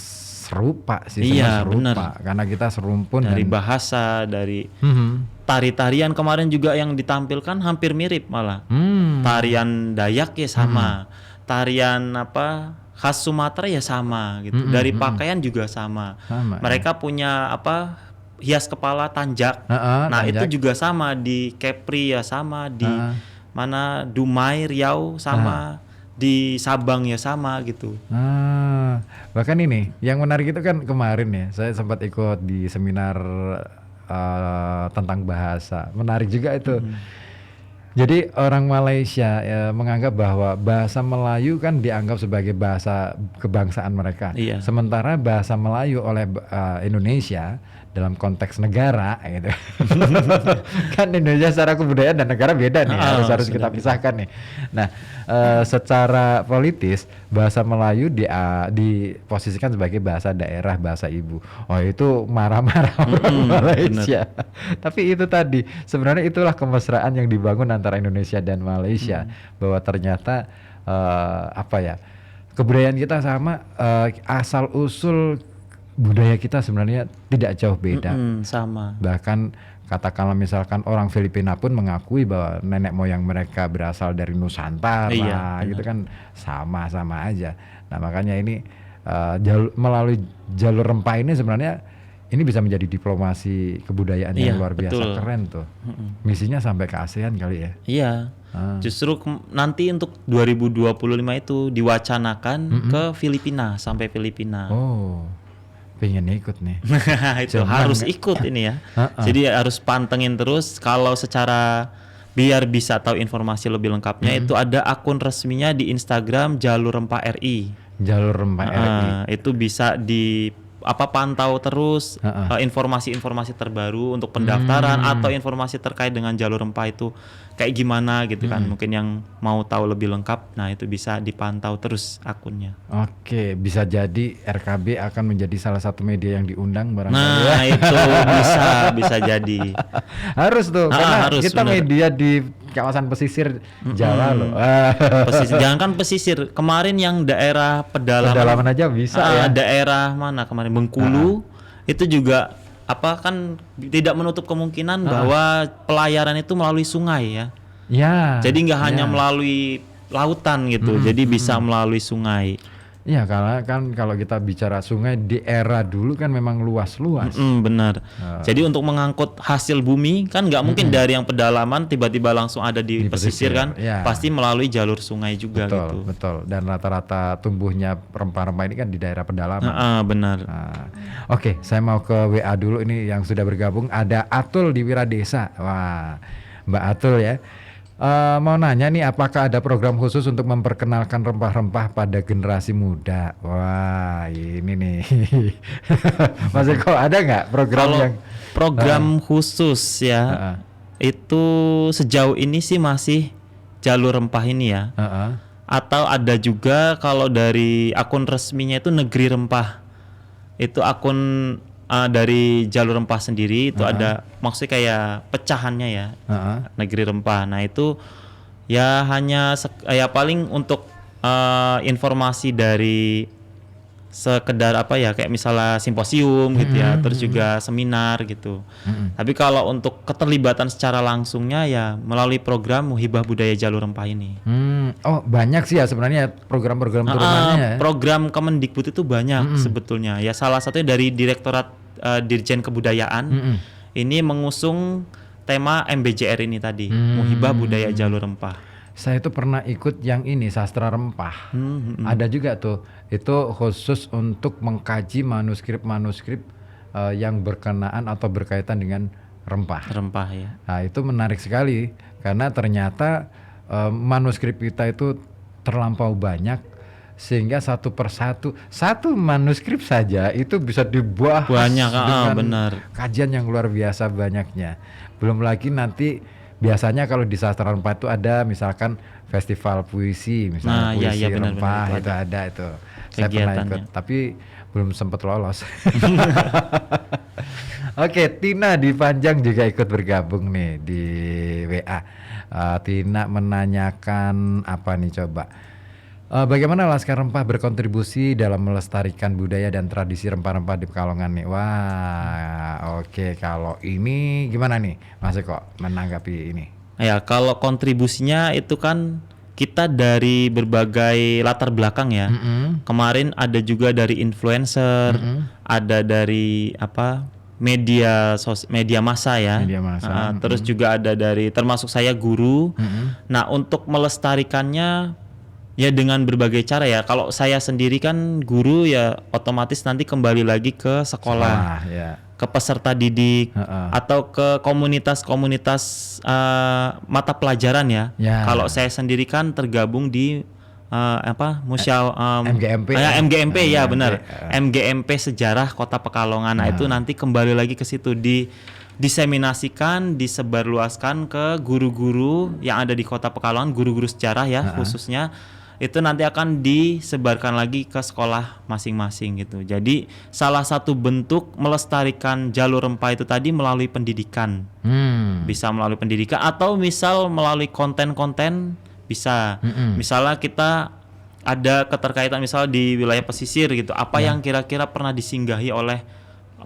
serupa sih, Iya, serupa benar. karena kita serumpun Dari dan bahasa, dari Mhm. tari-tarian kemarin juga yang ditampilkan hampir mirip malah. Tarian Dayak ya sama, tarian apa khas Sumatera ya sama gitu. Dari pakaian juga sama. Sama, Mereka punya apa hias kepala tanjak. Heeh, Nah, tanjak. itu juga sama di Kepri ya sama, di mana Dumai, Riau sama, di Sabang ya sama gitu. Bahkan ini yang menarik itu kan kemarin ya, saya sempat ikut di seminar tentang bahasa, menarik juga itu. Jadi orang Malaysia menganggap bahwa bahasa Melayu kan dianggap sebagai bahasa kebangsaan mereka. Iya. Sementara bahasa Melayu oleh Indonesia dalam konteks negara gitu. Kan Indonesia secara kebudayaan dan negara beda nih, harus kita pisahkan nih. Nah, secara politis bahasa Melayu diposisikan sebagai bahasa daerah, bahasa ibu. Oh, itu marah-marah orang Malaysia. Tapi itu tadi sebenarnya itulah kemesraan yang dibangun antara Indonesia dan Malaysia, bahwa ternyata apa ya, kebudayaan kita sama, asal usul budaya kita sebenarnya tidak jauh beda. Sama. Bahkan katakanlah misalkan orang Filipina pun mengakui bahwa nenek moyang mereka berasal dari Nusantara, gitu kan, sama-sama aja. Nah, makanya ini melalui jalur rempah ini sebenarnya ini bisa menjadi diplomasi kebudayaan yang luar biasa, betul. keren tuh. Misinya sampai ke ASEAN kali ya. Iya. Justru nanti untuk 2025 itu diwacanakan ke Filipina, sampai Filipina. Oh, pengen ikut nih. Itu harus ikut ini ya. Jadi harus pantengin terus. Kalau secara biar bisa tahu informasi lebih lengkapnya, itu ada akun resminya di Instagram Jalur Rempah RI. Jalur rempah RI. Itu bisa di pantau terus informasi-informasi terbaru untuk pendaftaran atau informasi terkait dengan jalur rempah itu kayak gimana gitu kan. Mungkin yang mau tahu lebih lengkap, nah itu bisa dipantau terus akunnya. Oke, bisa jadi RKB akan menjadi salah satu media yang diundang barangkali. Nah, itu bisa jadi. Harus tuh, karena harus, kita bener. media di kawasan pesisir Jawa loh. Jangankan pesisir, kemarin yang daerah Pedalaman aja bisa ya. Daerah mana kemarin Bengkulu itu juga kan tidak menutup kemungkinan bahwa pelayaran itu melalui sungai ya. Ya. Jadi nggak hanya melalui lautan gitu, jadi bisa melalui sungai. Iya, karena kan kalau kita bicara sungai di era dulu kan memang luas-luas. Benar. Jadi untuk mengangkut hasil bumi kan nggak mungkin dari yang pedalaman tiba-tiba langsung ada di pesisir kan, pasti melalui jalur sungai juga gitu. Betul. Dan rata-rata tumbuhnya rempah-rempah ini kan di daerah pedalaman. Benar. Oke, saya mau ke WA dulu ini yang sudah bergabung. Ada Atul di Wiradesa. Wah, Mbak Atul ya. Mau nanya nih, apakah ada program khusus untuk memperkenalkan rempah-rempah pada generasi muda? Wah, ini nih. Mas Eko, ada nggak program Kalau yang program khusus ya? Itu sejauh ini sih masih jalur rempah ini ya. Atau ada juga kalau dari akun resminya itu Negeri Rempah. Itu akun dari jalur rempah sendiri itu ada maksudnya kayak pecahannya ya. Negeri Rempah. Nah, itu ya hanya ya paling untuk informasi dari sekedar kayak misalnya simposium gitu ya, terus juga seminar gitu. Tapi kalau untuk keterlibatan secara langsungnya ya melalui program Muhibah Budaya Jalur Rempah ini. Oh, banyak sih ya sebenarnya program-program turunannya ya. Program Kemendikbud itu banyak sebetulnya. Ya salah satunya dari Direktorat Dirjen Kebudayaan. Ini mengusung tema MBJR ini tadi, Muhibah Budaya Jalur Rempah. Saya itu pernah ikut yang ini sastra rempah. Ada juga tuh, itu khusus untuk mengkaji manuskrip-manuskrip yang berkenaan atau berkaitan dengan rempah. Rempah ya. Nah, itu menarik sekali karena ternyata manuskrip kita itu terlampau banyak sehingga satu persatu satu manuskrip saja itu bisa dibahas banyak dengan benar. kajian yang luar biasa banyaknya. Belum lagi nanti biasanya kalau di sastra rempah itu ada misalkan festival puisi, misalnya puisi rempah benar, itu ada itu. Saya pernah ikut, tapi belum sempat lolos. Oke, Tina di Panjang juga ikut bergabung nih di WA. Tina menanyakan apa nih coba? Bagaimana Laskar Rempah berkontribusi dalam melestarikan budaya dan tradisi rempah-rempah di Pekalongan nih? Wah, oke. Kalau ini gimana nih, Mas Eko menanggapi ini? Ya, kalau kontribusinya itu kan kita dari berbagai latar belakang ya. Kemarin ada juga dari influencer, ada dari media massa ya. Media massa. Terus juga ada dari termasuk saya guru. Nah, untuk melestarikannya ya dengan berbagai cara ya. Kalau saya sendiri kan guru ya otomatis nanti kembali lagi ke sekolah, ya. ke peserta didik atau ke komunitas-komunitas mata pelajaran ya. Kalau saya sendiri kan tergabung di MGMP. MGMP ya benar. MGMP Sejarah Kota Pekalongan. Nah, itu nanti kembali lagi ke situ diseminasikan, disebarluaskan ke guru-guru yang ada di Kota Pekalongan, guru-guru sejarah ya khususnya. Itu nanti akan disebarkan lagi ke sekolah masing-masing gitu. Jadi salah satu bentuk melestarikan jalur rempah itu tadi melalui pendidikan. Bisa melalui pendidikan atau misal melalui konten-konten bisa. Misalnya kita ada keterkaitan misal di wilayah pesisir gitu. Apa yang kira-kira pernah disinggahi oleh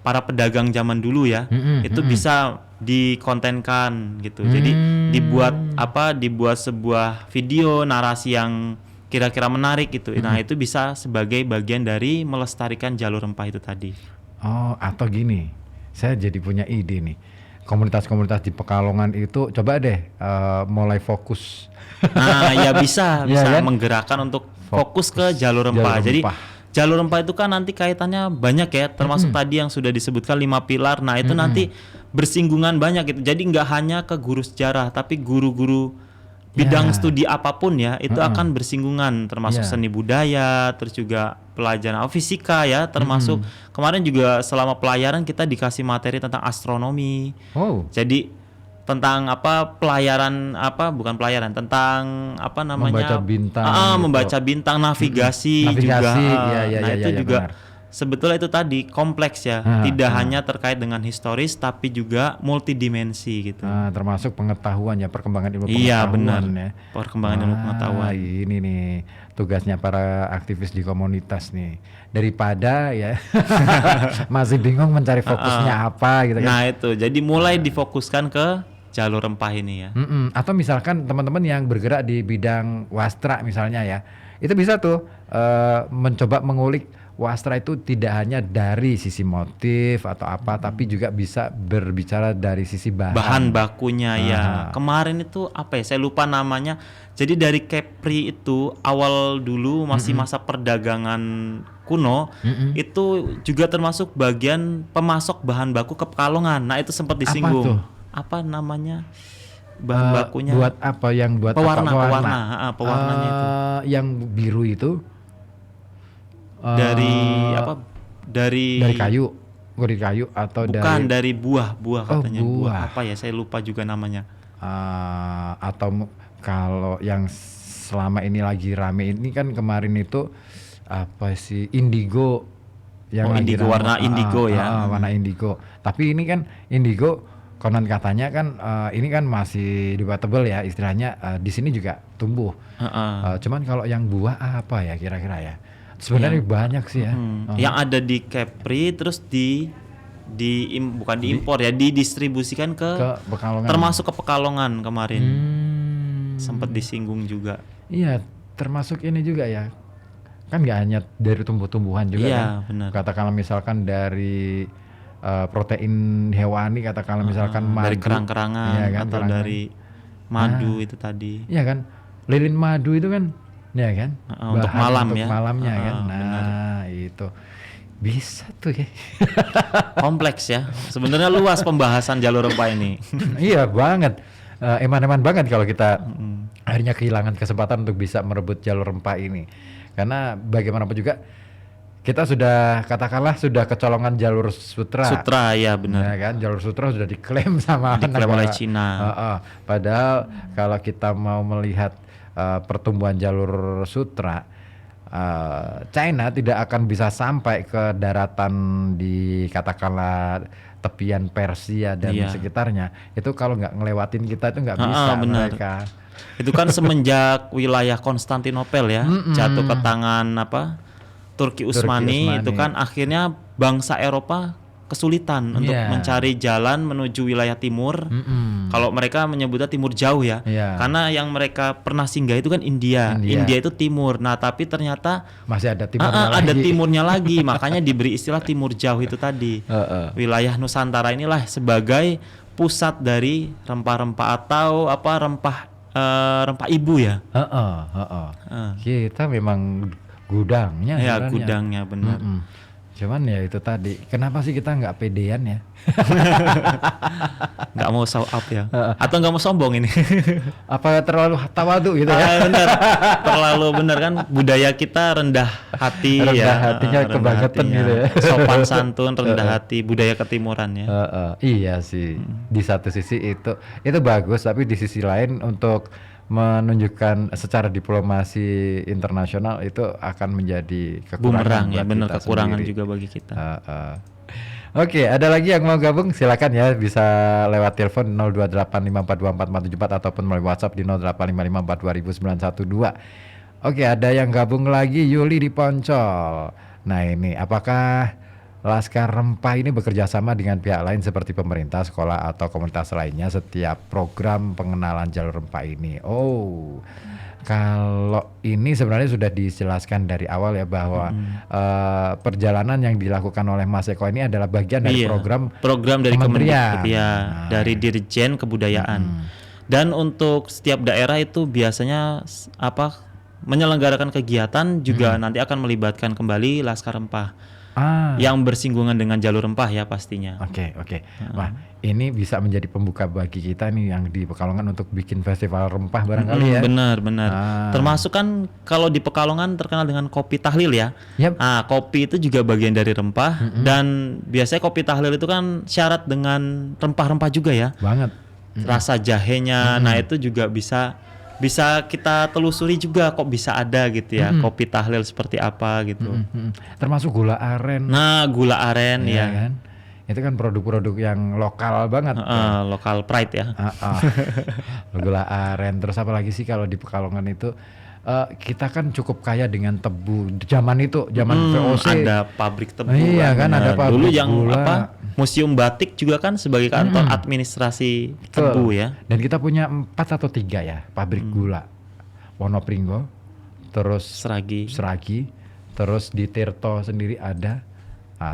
para pedagang zaman dulu ya. Itu bisa dikontenkan gitu. Jadi dibuat sebuah video narasi yang kira-kira menarik gitu. Nah, itu bisa sebagai bagian dari melestarikan jalur rempah itu tadi. Oh, atau gini. Saya jadi punya ide nih. Komunitas-komunitas di Pekalongan itu coba deh mulai fokus. Nah, ya bisa kan? menggerakkan untuk fokus ke jalur rempah. Jadi jalur rempah itu kan nanti kaitannya banyak ya, termasuk tadi yang sudah disebutkan 5 pilar. Nah, itu nanti bersinggungan banyak gitu. Jadi nggak hanya ke guru sejarah, tapi guru-guru bidang studi apapun ya, itu akan bersinggungan, termasuk seni budaya, terus juga pelajaran fisika ya, termasuk kemarin juga selama pelayaran kita dikasih materi tentang astronomi. Jadi tentang tentang membaca bintang, membaca bintang, navigasi juga. Nah, itu juga benar. Sebetulnya itu tadi kompleks ya, tidak hanya terkait dengan historis tapi juga multidimensi gitu. Termasuk pengetahuan ya, perkembangan ilmu pengetahuan. Iya benar, ya. Perkembangan ilmu pengetahuan. Ini nih tugasnya para aktivis di komunitas nih. Daripada ya masih bingung mencari fokusnya apa gitu kan. Nah itu, jadi mulai difokuskan ke jalur rempah ini ya. Atau misalkan teman-teman yang bergerak di bidang wastra misalnya ya, itu bisa tuh mencoba mengulik wastra itu tidak hanya dari sisi motif atau apa, tapi juga bisa berbicara dari sisi bahan bakunya ya. Kemarin itu saya lupa namanya. Jadi dari Kepri itu awal dulu masih masa perdagangan kuno, itu juga termasuk bagian pemasok bahan baku ke Pekalongan. Nah, itu sempat disinggung. Apa namanya? Bahan bakunya buat apa, yang buat pewarnanya itu. Yang biru itu dari kayu atau bukan dari buah katanya. Buah apa ya, saya lupa juga namanya. Atau kalau yang selama ini lagi rame ini kan kemarin itu apa sih, indigo yang indigo, warna indigo ya. Warna indigo. Tapi ini kan indigo konon katanya kan ini kan masih debatable ya istilahnya, di sini juga tumbuh. Cuman kalau yang buah apa ya kira-kira ya? Sebenarnya banyak sih ya. Yang ada di Kepri terus bukan diimpor ya, didistribusikan ke Pekalongan. Termasuk ke Pekalongan kemarin. Sempat disinggung juga. Iya, termasuk ini juga ya. Kan nggak hanya dari tumbuh-tumbuhan juga kan. Benar. Katakanlah misalkan dari protein hewani, katakanlah misalkan madu, dari kerang-kerangan atau dari madu itu tadi. Iya kan? Lilin madu itu kan, ya kan? Untuk malamnya kan. Nah, benar. Itu bisa tuh ya. Kompleks ya. Sebenarnya luas pembahasan jalur rempah ini. Iya banget. Eman-eman banget kalau kita akhirnya kehilangan kesempatan untuk bisa merebut jalur rempah ini. Karena bagaimanapun juga kita sudah katakanlah sudah kecolongan jalur sutra. Sutra ya benar. Ya kan, jalur sutra sudah diklaim oleh Cina. Padahal kalau kita mau melihat pertumbuhan jalur sutra, China tidak akan bisa sampai ke daratan di katakanlah tepian Persia dan Iya. sekitarnya, itu kalau nggak ngelewatin kita itu nggak bisa benar. mereka. Itu kan semenjak wilayah Konstantinopel ya jatuh ke tangan Turki Utsmani, Utsmani. itu kan akhirnya bangsa Eropa kesulitan untuk Iya. mencari jalan menuju wilayah timur. Kalau mereka menyebutnya timur jauh ya. Iya. Karena yang mereka pernah singgah itu kan India. India itu timur. Nah, tapi ternyata Masih ada timurnya ada lagi. timurnya lagi. Makanya diberi istilah timur jauh itu tadi. Wilayah Nusantara inilah sebagai pusat dari rempah-rempah atau rempah ibu ya. Kita memang gudangnya. Ya, sebenarnya. gudangnya benar. Cuman ya itu tadi, kenapa sih kita nggak pedean ya? Nggak mau show up ya. Atau nggak mau sombong ini. Apa terlalu tawadu gitu ya? Benar. Terlalu benar kan, budaya kita rendah hati Rendah ya. hatinya Rendah kebangetan hatinya. gitu ya. Sopan santun, rendah hati, budaya ketimuran ya. Iya sih, di satu sisi itu bagus, tapi di sisi lain untuk menunjukkan secara diplomasi internasional itu akan menjadi kekurangan Bumerang ya, buat benar, kita kekurangan sendiri. juga bagi kita. Oke, ada lagi yang mau gabung silakan ya, bisa lewat telepon 0285424474 ataupun melalui WhatsApp di 0855422912. Oke, ada yang gabung lagi, Yuli di Poncol. Nah ini, apakah Laskar Rempah ini bekerja sama dengan pihak lain seperti pemerintah, sekolah atau komunitas lainnya setiap program pengenalan jalur rempah ini? Oh, kalau ini sebenarnya sudah dijelaskan dari awal ya bahwa perjalanan yang dilakukan oleh Mas Eko ini adalah bagian dari program dari kementerian. Kementerian, ya, dari Dirjen Kebudayaan. Dan untuk setiap daerah itu biasanya menyelenggarakan kegiatan juga nanti akan melibatkan kembali Laskar Rempah. Yang bersinggungan dengan jalur rempah ya pastinya. Oke. Wah, ini bisa menjadi pembuka bagi kita nih yang di Pekalongan untuk bikin festival rempah barangkali ya. Benar. Termasuk kan kalau di Pekalongan terkenal dengan kopi tahlil ya. Yap. Kopi itu juga bagian dari rempah dan biasanya kopi tahlil itu kan syarat dengan rempah-rempah juga ya. Banget. Rasa jahenya, nah itu juga bisa kita telusuri juga kok bisa ada gitu ya, kopi tahlil seperti apa gitu. Termasuk gula aren. Nah, gula aren ya ya. kan? Itu kan produk-produk yang lokal banget. Lokal pride ya. Gula aren. Terus apa lagi sih kalau di Pekalongan itu kita kan cukup kaya dengan tebu. Zaman VOC ada pabrik tebu. Iya kan, ada pabrik dulu yang gula. Museum Batik juga kan sebagai kantor administrasi tebu ya. Dan kita punya 4 atau 3 ya pabrik gula. Wonopringgo, terus Seragi, terus di Tirto sendiri ada.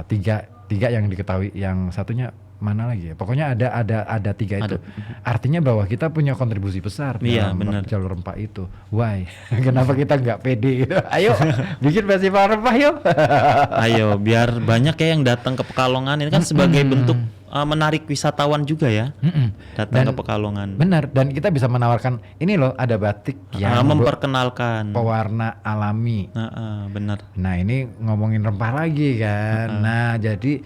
Tiga yang diketahui, yang satunya mana lagi ya? Pokoknya ada 3 itu. Artinya bahwa kita punya kontribusi besar dalam jalur rempah itu. Why? Kenapa kita nggak pede gitu? Ayo bikin festival rempah yuk. Ayo biar banyak ya yang datang ke Pekalongan. Ini kan sebagai bentuk menarik wisatawan juga ya. Datang ke Pekalongan. Benar, dan kita bisa menawarkan ini loh, ada batik yang memperkenalkan pewarna alami. Benar. Nah ini ngomongin rempah lagi kan. Nah jadi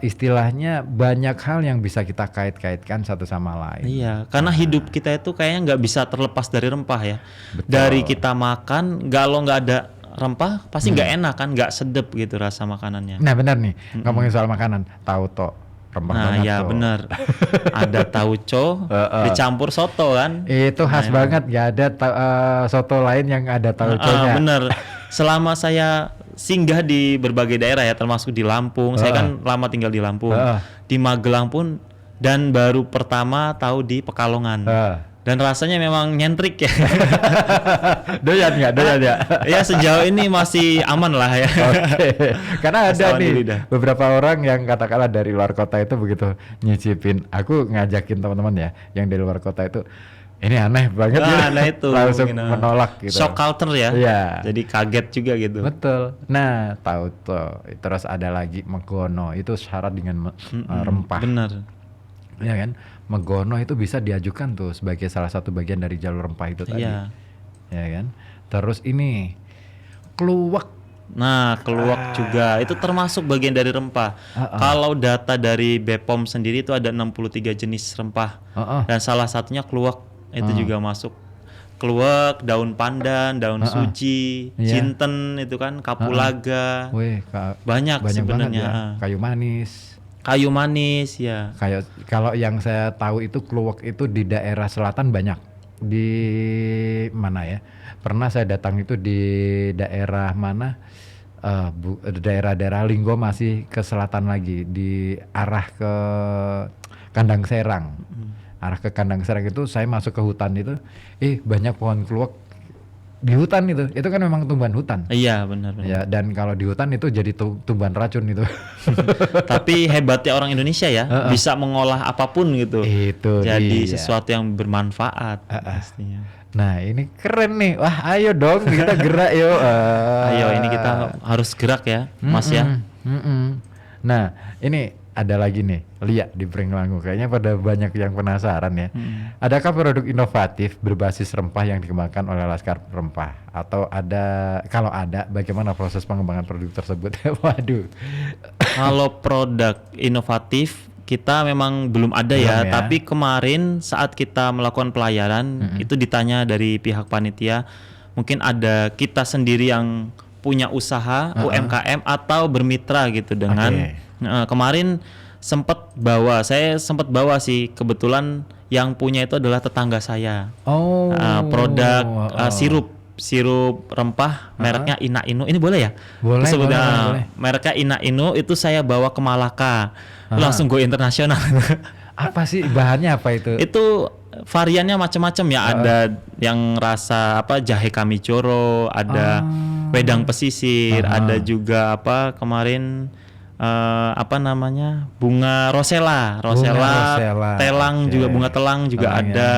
istilahnya banyak hal yang bisa kita kait-kaitkan satu sama lain. Iya, karena hidup kita itu kayaknya nggak bisa terlepas dari rempah ya. Betul. Dari kita makan, kalau nggak ada rempah pasti nggak enak kan, nggak sedep gitu rasa makanannya. Nah benar nih, ngomongin soal makanan, tahu toh rempah banget ya toh. benar. Ada tauco dicampur soto kan. Itu khas banget, nggak ada soto lain yang ada tauconya. Benar. Selama saya singgah di berbagai daerah ya, termasuk di Lampung. Saya kan lama tinggal di Lampung. Di Magelang pun, dan baru pertama tahu di Pekalongan. Dan rasanya memang nyentrik ya. Doyan ya? Ya sejauh ini masih aman lah ya. Oke. Karena ada Asal nih lidah. beberapa orang yang katakanlah dari luar kota itu begitu nyicipin. Aku ngajakin teman-teman ya yang dari luar kota itu, ini aneh banget gitu. Nah itu langsung mungkin, menolak gitu. Shock culture ya. Iya. Jadi kaget juga gitu. Betul. Nah, tahu tuh. Terus ada lagi megono, itu syarat dengan rempah. Bener. Ya kan? Megono itu bisa diajukan tuh sebagai salah satu bagian dari jalur rempah itu tadi. Iya. Ya kan? Terus ini kluwek. Nah, keluak juga itu termasuk bagian dari rempah. Kalau data dari BPOM sendiri itu ada 63 jenis rempah. Dan salah satunya keluak itu juga masuk. Keluak, daun pandan, daun suci, jinten itu kan, kapulaga. Wih, banyak banyak sebenarnya. banget ya. Kayu manis. Kayu manis ya. Kayak kalau yang saya tahu itu kluwek itu di daerah selatan banyak. Di mana ya? Pernah saya datang itu di daerah mana? Daerah-daerah Linggo masih ke selatan lagi, di arah ke Kandang Serang. Arah ke Kandang Serang itu saya masuk ke hutan itu, banyak pohon kluwek di hutan itu kan memang tumbuhan hutan. Iya benar. Ya, dan kalau di hutan itu jadi tumbuhan racun itu. Tapi hebatnya orang Indonesia ya, bisa mengolah apapun gitu. Itu jadi dia. sesuatu yang bermanfaat pastinya. Nah ini keren nih, wah ayo dong kita gerak yuk. Ayo ini kita harus gerak ya, Mas ya. Nah ini ada lagi nih, Lia di Pringlangu. Kayaknya pada banyak yang penasaran ya. Adakah produk inovatif berbasis rempah yang dikembangkan oleh Laskar Rempah? Atau kalau ada, bagaimana proses pengembangan produk tersebut? Waduh. Kalau produk inovatif kita memang belum ada ya. Tapi kemarin saat kita melakukan pelayaran itu ditanya dari pihak panitia, mungkin ada kita sendiri yang punya usaha UMKM atau bermitra gitu dengan kemarin saya sempat bawa sih, kebetulan yang punya itu adalah tetangga saya. Produk sirup rempah mereknya Ina Inu. Ini boleh ya? Boleh. Mereknya Ina Inu itu saya bawa ke Malaka. Langsung go internasional. Apa sih bahannya apa itu? Itu variannya macam-macam ya. Ada yang rasa jahe kamicoro, ada wedang pesisir, ada juga kemarin bunga rosella, telang juga, bunga telang juga ada.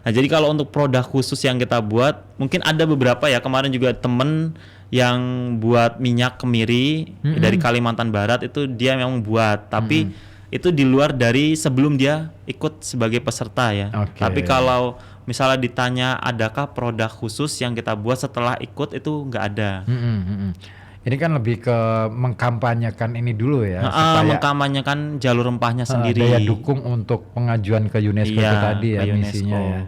Nah, jadi kalau untuk produk khusus yang kita buat, mungkin ada beberapa ya. Kemarin juga temen yang buat minyak kemiri dari Kalimantan Barat itu dia memang buat, tapi itu di luar dari sebelum dia ikut sebagai peserta ya. Tapi kalau misalnya ditanya adakah produk khusus yang kita buat setelah ikut, itu nggak ada. Ini kan lebih ke mengkampanyekan ini dulu ya, supaya mengkampanyekan jalur rempahnya sendiri. Daya dukung untuk pengajuan ke UNESCO itu tadi ya, misinya ya.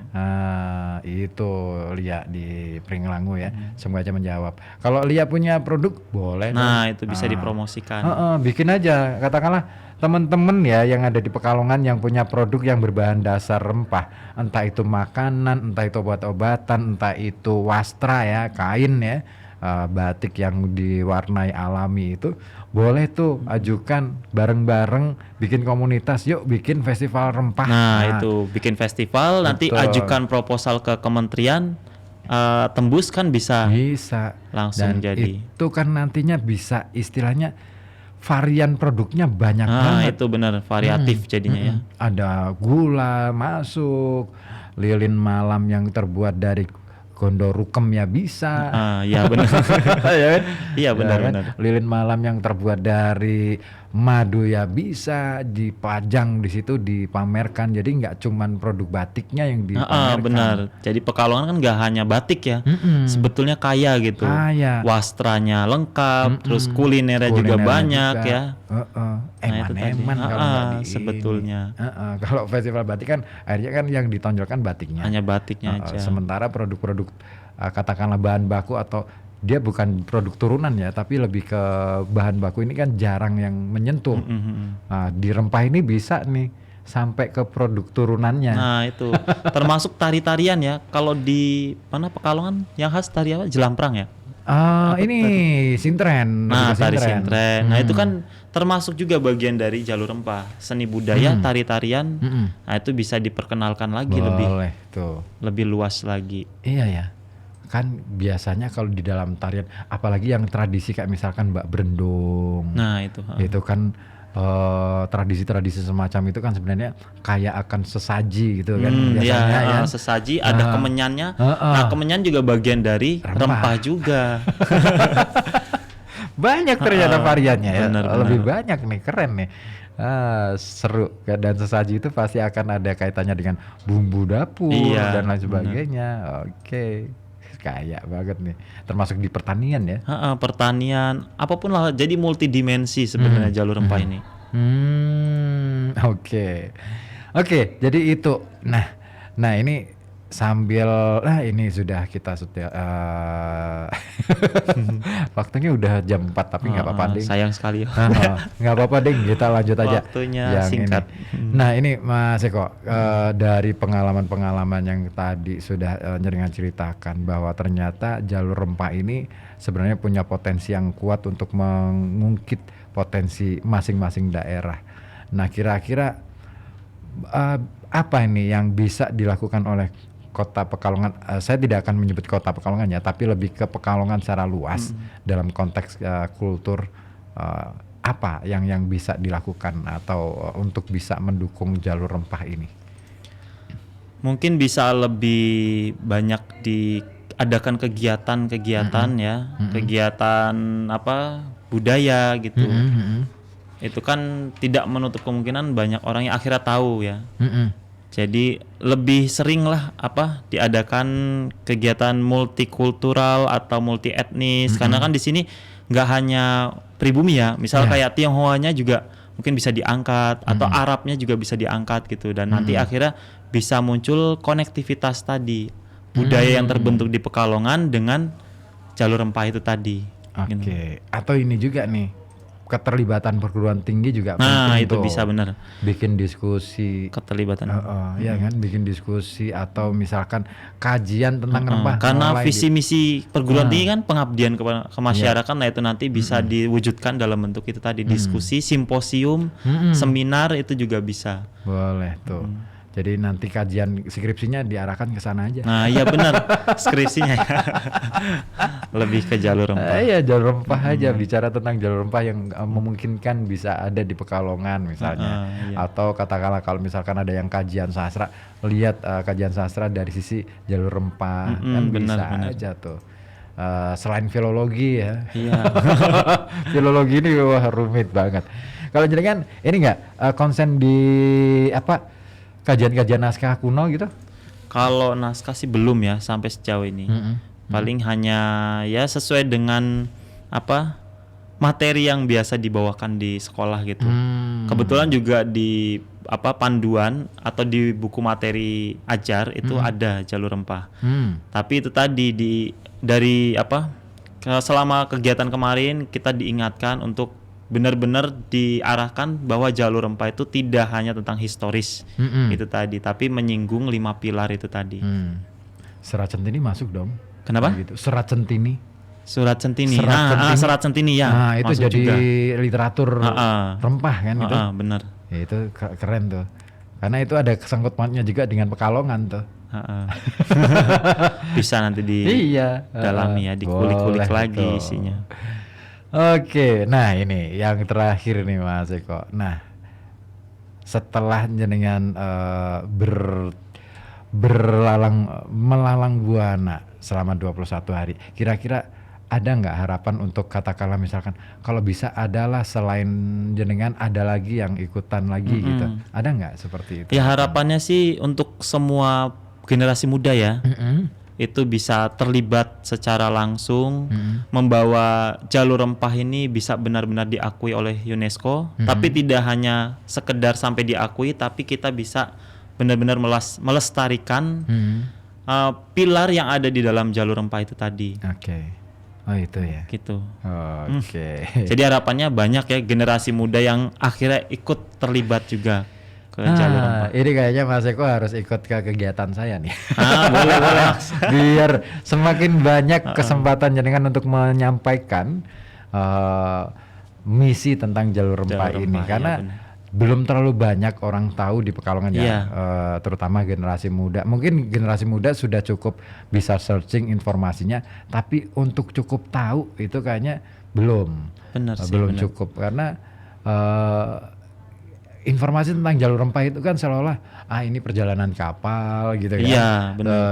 Itu Lia di Pringlangu ya. Semoga aja menjawab. Kalau Lia punya produk boleh. Itu bisa dipromosikan. Bikin aja, katakanlah teman-teman ya yang ada di Pekalongan yang punya produk yang berbahan dasar rempah, entah itu makanan, entah itu obat-obatan, entah itu wastra ya, kain ya. Batik yang diwarnai alami itu boleh tuh ajukan bareng-bareng, bikin komunitas, yuk bikin festival rempah. Itu bikin festival, nanti ajukan proposal ke kementerian, tembus kan bisa langsung. Dan jadi itu kan nantinya bisa istilahnya varian produknya banyak banget. Itu benar, variatif jadinya ya. Ada gula masuk, lilin malam yang terbuat dari gondorukem ya bisa. Iya benar. Iya benar. Lilin malam yang terbuat dari madu ya bisa dipajang di situ, dipamerkan. Jadi nggak cuman produk batiknya yang dipamerkan. Benar. Jadi Pekalongan kan nggak hanya batik ya. Sebetulnya kaya gitu. Wastranya lengkap, terus kulinernya juga banyak ya. Eman-eman kalau sebetulnya. Kalau festival batik kan akhirnya kan yang ditonjolkan batiknya. Hanya batiknya aja. Sementara produk-produk katakanlah bahan baku atau dia bukan produk turunan ya, tapi lebih ke bahan baku ini kan jarang yang menyentuh. Di rempah ini bisa nih sampai ke produk turunannya. Itu termasuk tari-tarian ya. Kalau di mana Pekalongan yang khas tari apa? Jelamprang ya. Ini sintren. Tari sintren. Itu kan termasuk juga bagian dari jalur rempah, seni budaya, tari-tarian. Itu bisa diperkenalkan lagi. Boleh, tuh. Lebih luas lagi. Iya ya. Kan biasanya kalau di dalam tarian, apalagi yang tradisi kayak misalkan Mbak Brendong. Itu kan tradisi-tradisi semacam itu kan sebenarnya kayak akan sesaji gitu kan biasanya ya. Sesaji ada kemenyannya. Kemenyan juga bagian dari rempah juga. Banyak ternyata variannya ya. Benar. Lebih banyak nih, keren nih. Seru, dan sesaji itu pasti akan ada kaitannya dengan bumbu dapur dan lain sebagainya. Oke. Kayak banget nih, termasuk di pertanian ya. Pertanian, apapun lah, jadi multidimensi sebenarnya jalur rempah ini. Oke, jadi itu. Nah ini sambil ini sudah kita waktunya udah jam 4 tapi nggak apa-apa ding. Sayang sekali. Nggak apa-apa ding, kita lanjut aja. Waktunya singkat. Nah ini Mas Eko, dari pengalaman-pengalaman yang tadi sudah Jenengan ceritakan bahwa ternyata jalur rempah ini sebenarnya punya potensi yang kuat untuk mengungkit potensi masing-masing daerah. Nah kira-kira apa ini yang bisa dilakukan oleh Kota Pekalongan? Saya tidak akan menyebut Kota Pekalongan ya, tapi lebih ke Pekalongan secara luas dalam konteks kultur. Apa yang bisa dilakukan atau untuk bisa mendukung jalur rempah ini? Mungkin bisa lebih banyak diadakan kegiatan-kegiatan ya, kegiatan budaya gitu. Itu kan tidak menutup kemungkinan banyak orang yang akhirnya tahu ya. Jadi lebih sering lah diadakan kegiatan multikultural atau multi etnis, karena kan di sini nggak hanya pribumi ya, misal kayak Tionghoanya juga mungkin bisa diangkat atau Arabnya juga bisa diangkat gitu, dan nanti akhirnya bisa muncul konektivitas tadi budaya yang terbentuk di Pekalongan dengan jalur rempah itu tadi. Oke. Atau ini juga nih, keterlibatan perguruan tinggi juga penting itu tuh. Bisa benar Bikin diskusi keterlibatan. Ya kan, bikin diskusi atau misalkan kajian tentang rempah. Karena visi misi perguruan tinggi kan pengabdian ke masyarakat. Nah itu nanti bisa diwujudkan dalam bentuk itu tadi, diskusi, simposium, seminar itu juga bisa. Boleh tuh. Jadi nanti kajian skripsinya diarahkan ke sana aja. Nah iya benar, skripsinya lebih ke jalur rempah. Iya, jalur rempah aja, bicara tentang jalur rempah yang memungkinkan bisa ada di Pekalongan misalnya. Atau katakanlah kalau misalkan ada yang kajian sastra, lihat kajian sastra dari sisi jalur rempah, kan benar aja tuh. Selain filologi ya. Iya. Filologi ini rumit banget. Kalau jenengan ini nggak konsen di kajian-kajian naskah kuno gitu? Kalau naskah sih belum ya sampai sejauh ini. Paling hanya ya sesuai dengan materi yang biasa dibawakan di sekolah gitu. Kebetulan juga di panduan atau di buku materi ajar itu ada jalur rempah. Tapi itu tadi selama kegiatan kemarin kita diingatkan untuk benar-benar diarahkan bahwa jalur rempah itu tidak hanya tentang historis itu tadi, tapi menyinggung 5 pilar itu tadi. Serat Centini masuk dong. Kenapa? Gitu. Serat Centini. Serat Centini. Serat Centini ya. Nah, itu jadi juga literatur rempah kan gitu. Benar. Ya, itu keren tuh. Karena itu ada kesangkut pautnya juga dengan Pekalongan tuh. Bisa nanti dalami ya, dikulik-kulik lagi isinya. Oke, nah ini yang terakhir nih Mas Eko. Nah, setelah jenengan melalang buana selama 21 hari, kira-kira ada nggak harapan untuk katakanlah misalkan kalau bisa adalah selain jenengan ada lagi yang ikutan lagi gitu, ada nggak seperti itu? Ya harapannya sih untuk semua generasi muda ya. Itu bisa terlibat secara langsung, membawa jalur rempah ini bisa benar-benar diakui oleh UNESCO, tapi tidak hanya sekedar sampai diakui, tapi kita bisa benar-benar melestarikan pilar yang ada di dalam jalur rempah itu tadi. Oke. Oh itu ya. Gitu. Oke. Jadi harapannya banyak ya generasi muda yang akhirnya ikut terlibat juga. Ini kayaknya Mas Eko harus ikut ke kegiatan saya nih. Boleh. Biar semakin banyak kesempatan jenengan untuk menyampaikan misi tentang jalur rempah ini, karena belum terlalu banyak orang tahu di Pekalongan ya, terutama generasi muda. Mungkin generasi muda sudah cukup bisa searching informasinya, tapi untuk cukup tahu itu kayaknya belum cukup, karena informasi tentang jalur rempah itu kan seolah-olah ini perjalanan kapal gitu kan. Iya,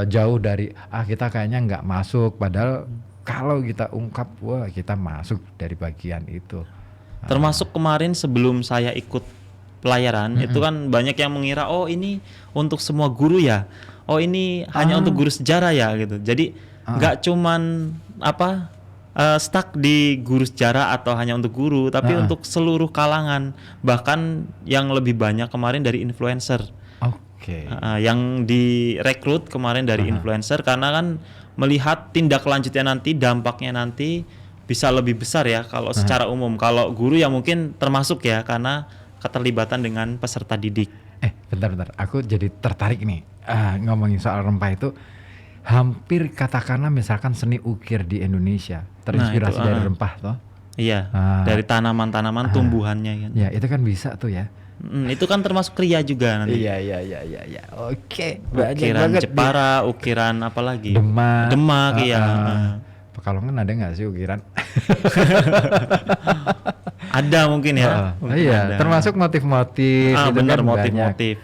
jauh dari kita kayaknya nggak masuk, padahal kalau kita ungkap kita masuk dari bagian itu. Termasuk kemarin sebelum saya ikut pelayaran itu kan banyak yang mengira ini untuk semua guru ya. Ini hanya untuk guru sejarah ya gitu. Jadi nggak cuman stuck di guru sejarah atau hanya untuk guru, tapi untuk seluruh kalangan, bahkan yang lebih banyak kemarin dari influencer. Oke. Yang direkrut kemarin dari influencer karena kan melihat tindak lanjutnya nanti, dampaknya nanti bisa lebih besar ya kalau secara umum. Kalau guru ya mungkin termasuk ya karena keterlibatan dengan peserta didik. Bentar, aku jadi tertarik nih ngomongin soal rempah itu. Hampir katakanlah misalkan seni ukir di Indonesia terinspirasi dari rempah toh. Iya, dari tanaman-tanaman tumbuhannya kan. Ya, itu kan bisa tuh ya. Itu kan termasuk kriya juga nanti. Iya. Oke, Ukiran banget Jepara, ukiran apa lagi? Demak, iya. Pekalongan ada nggak sih ukiran? Ada mungkin ya. Iya, termasuk motif-motif. Itu Benar, kan motif-motif.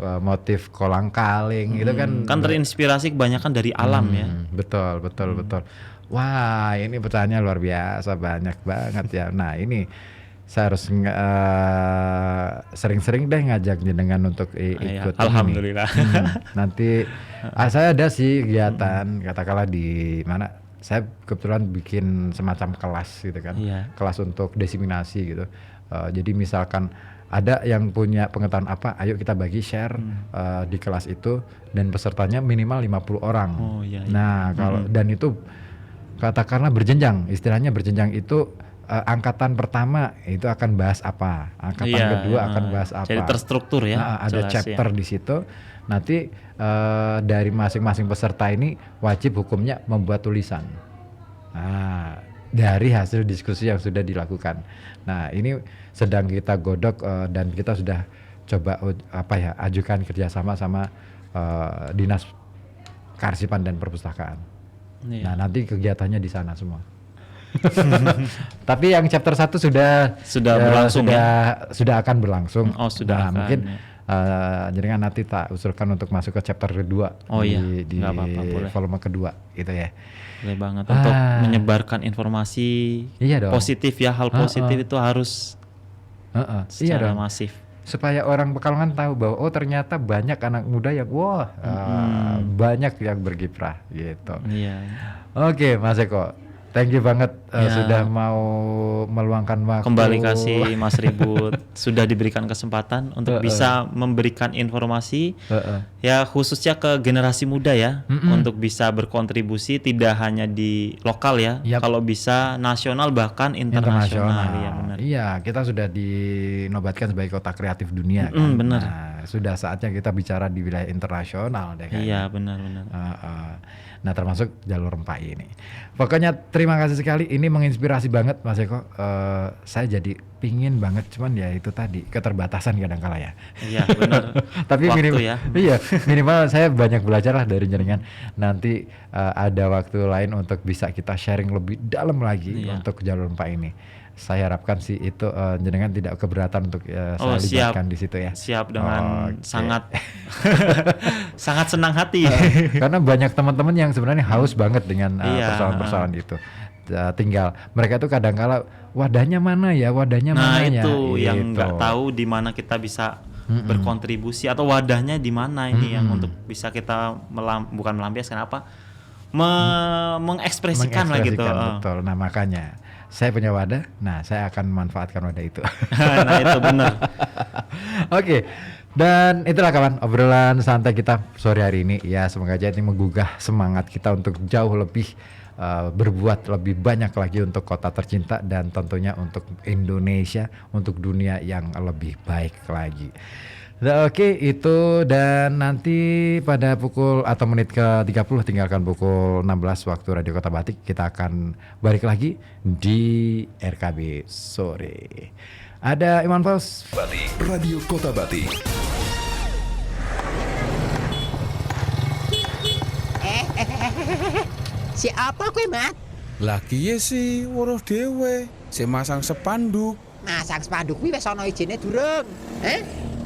Motif kolang kaling itu kan Terinspirasi kebanyakan dari alam ya. Betul. Wah, ini pertanyaan luar biasa, banyak banget ya. Nah, ini saya harus sering-sering deh ngajak jenengan untuk ikut. Alhamdulillah. Nanti saya ada sih kegiatan katakanlah di mana saya kebetulan bikin semacam kelas gitu kan. Kelas untuk diseminasi gitu. Jadi misalkan ada yang punya pengetahuan apa, ayo kita bagi share di kelas itu dan pesertanya minimal 50 orang. Nah, kalau dan itu katakanlah berjenjang, istilahnya berjenjang itu angkatan pertama itu akan bahas apa, angkatan kedua akan bahas apa. Jadi terstruktur ya. Ada chapter di situ. Nanti dari masing-masing peserta ini wajib hukumnya membuat tulisan. Nah, dari hasil diskusi yang sudah dilakukan. Nah, ini sedang kita godok dan kita sudah coba ajukan kerjasama sama Dinas Kearsipan dan Perpustakaan. Nah, nanti kegiatannya di sana semua. Tapi yang chapter 1 sudah berlangsung sudah akan berlangsung. Sudah. Mungkin jaringan nanti tak usulkan untuk masuk ke chapter kedua di volume kedua gitu ya. Boleh banget untuk menyebarkan informasi positif ya, hal positif itu harus secara masif. Supaya orang Pekalongan tahu bahwa ternyata banyak anak muda yang banyak yang berkiprah gitu. Oke, Mas Eko, thank you banget sudah mau meluangkan waktu. Kembali kasih Mas Ribut sudah diberikan kesempatan untuk bisa memberikan informasi ya khususnya ke generasi muda ya untuk bisa berkontribusi tidak hanya di lokal ya, kalau bisa nasional bahkan internasional. Ya, benar. Iya, kita sudah dinobatkan sebagai kota kreatif dunia kan. Benar. Nah, sudah saatnya kita bicara di wilayah internasional deh kan. Iya, benar. Nah, termasuk jalur rempah ini. Pokoknya terima kasih sekali, ini menginspirasi banget Mas Eko. Saya jadi pingin banget, cuman ya itu tadi keterbatasan kadang-kala ya. Iya benar. Tapi minimal saya banyak belajar lah dari jaringan. Nanti ada waktu lain untuk bisa kita sharing lebih dalam lagi untuk jalur rempah ini. Saya harapkan sih itu jenengan tidak keberatan untuk saya libatkan di situ ya. Siap dengan sangat sangat senang hati. Karena banyak teman-teman yang sebenarnya haus banget dengan persoalan-persoalan itu. Tinggal mereka tuh kadang-kala wadahnya mana ya, nah itu yang nggak tahu di mana kita bisa berkontribusi atau wadahnya di mana ini yang untuk bisa kita bukan melampiaskan mengekspresikan lah gitu. Betul. Nah makanya saya punya wadah, nah saya akan memanfaatkan wadah itu. Nah itu benar. Oke. Dan itulah kawan obrolan santai kita sore hari ini ya, semoga aja ini menggugah semangat kita untuk jauh lebih berbuat lebih banyak lagi untuk kota tercinta dan tentunya untuk Indonesia, untuk dunia yang lebih baik lagi. Oke, itu dan nanti pada pukul atau menit ke-30 tinggalkan pukul 16 waktu Radio Kota Batik, kita akan balik lagi di RKB Sore. Ada Iman Fals, Radio Kota Batik. Siapa kowe, Mat? Lagi ya sih weruh dhewe, sing masang spanduk. Masang spanduk kuwi wis ana ijine durung.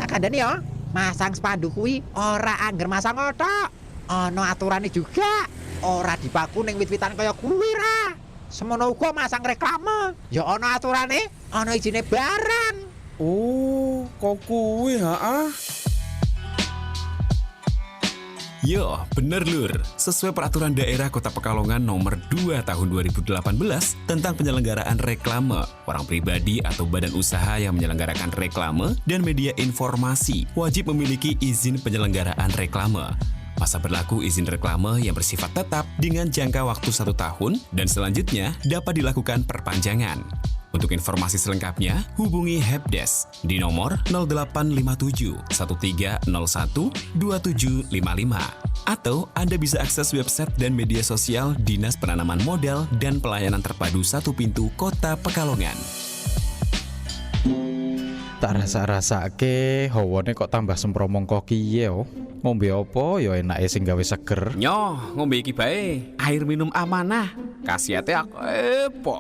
Tak kandhani ya, masang spanduk kuwi ora angger masang othok. Ana aturane juga. Ora dipaku ning wit-witan kaya kuwi ra. Semono uga masang reklame. Ya ana aturane, ana ijine barang. Oh, kok kuwi, Yo, bener lur. Sesuai peraturan daerah Kota Pekalongan nomor 2 tahun 2018 tentang penyelenggaraan reklame, orang pribadi atau badan usaha yang menyelenggarakan reklame dan media informasi wajib memiliki izin penyelenggaraan reklame. Masa berlaku izin reklame yang bersifat tetap dengan jangka waktu 1 tahun dan selanjutnya dapat dilakukan perpanjangan. Untuk informasi selengkapnya, hubungi Helpdesk di nomor 0857 1301 2755 atau Anda bisa akses website dan media sosial Dinas Penanaman Modal dan Pelayanan Terpadu Satu Pintu Kota Pekalongan. Tak rasa-rasake hawane kok tambah sempromong kok kiye yo. Ngombe apa ya enake sing gawe seger. Nyoh, ngombe iki bae, air minum amanah. Khasiate apa?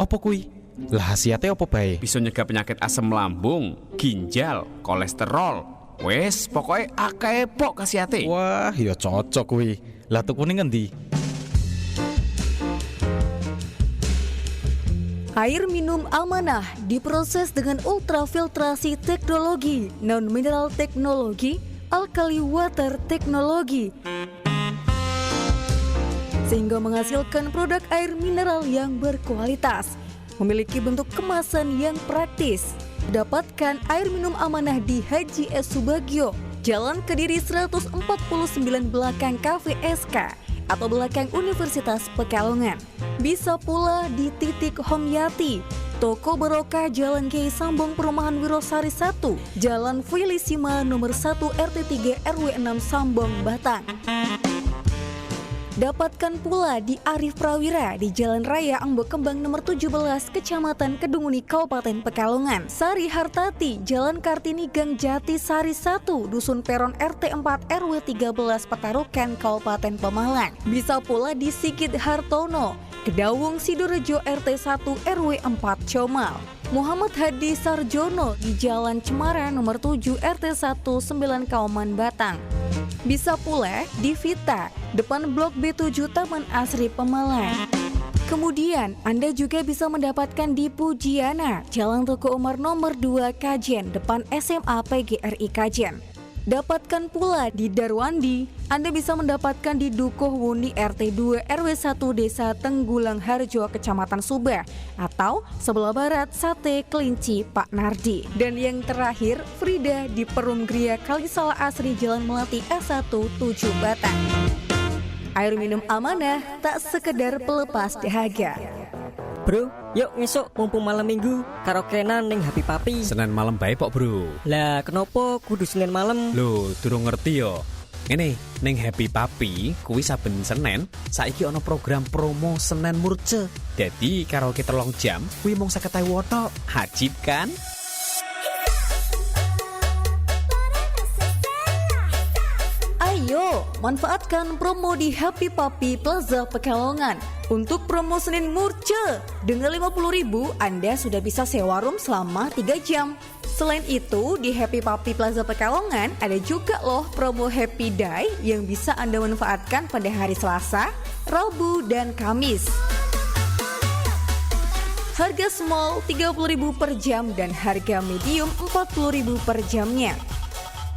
Apa kuwi? Lah khasiate apa bae? Bisa nyegah penyakit asam lambung, ginjal, kolesterol. Wes, pokoknya akeh pok khasiate. Wah, ya cocok kuwi. Lah tukune ngendi? Air minum amanah diproses dengan ultrafiltrasi teknologi, non-mineral teknologi, alkali water teknologi, sehingga menghasilkan produk air mineral yang berkualitas, memiliki bentuk kemasan yang praktis. Dapatkan air minum amanah di Haji S. Subagio, Jalan Kediri 149 belakang Cafe SK atau belakang Universitas Pekalongan. Bisa pula di Titik Homyati, Toko Barokah Jalan Kiai Sambong Perumahan Wirosari 1, Jalan Felisima nomor 1 RT 3 RW 6 Sambong, Batang. Dapatkan pula di Arif Prawira di Jalan Raya Ambek Kembang nomor 17 Kecamatan Kedunguni Kabupaten Pekalongan. Sari Hartati Jalan Kartini Gang Jati Sari 1 Dusun Peron RT 4 RW 13 Petarukan Kabupaten Pemalang. Bisa pula di Sigit Hartono Kedawung Sidorejo RT 1 RW 4 Comal. Muhammad Hadi Sarjono di Jalan Cemara nomor 7 RT 1 9 Kauman Batang. Bisa pula di Vita, depan Blok B7 Taman Asri Pemalang. Kemudian Anda juga bisa mendapatkan di Pujiana, Jalan Tuku Umar nomor 2 Kajen, depan SMA PGRI Kajen. Dapatkan pula di Darwandi, Anda bisa mendapatkan di Dukuh Wuni RT 2 RW 1 Desa Tenggulang Harjo Kecamatan Subah atau sebelah barat Sate Kelinci Pak Nardi. Dan yang terakhir, Frida di Perum Gria Kalisala Asri Jalan Melati S1 7 Batang. Air minum amanah tak sekedar pelepas dahaga. Bro, yuk ngesuk mumpung malam minggu karaokean ning Happy Papi. Senin malam bae pok bro. Lah kenapa kudu Senin malam? Loh, durung ngerti yo. Ngene, ning Happy Papi kuwi saben Senin saiki ana program promo Senin Murce. Dadi karaoke 3 jam kuwi mung 50.000 tok. Hajib kan? Ayo, manfaatkan promo di Happy Papi Plaza Pekalongan. Untuk promo Senin Murce, dengan 50.000 Anda sudah bisa sewa room selama 3 jam. Selain itu, di Happy Papi Plaza Pekalongan ada juga loh promo Happy Day yang bisa Anda manfaatkan pada hari Selasa, Rabu, dan Kamis. Harga small 30.000 per jam dan harga medium 40.000 per jamnya.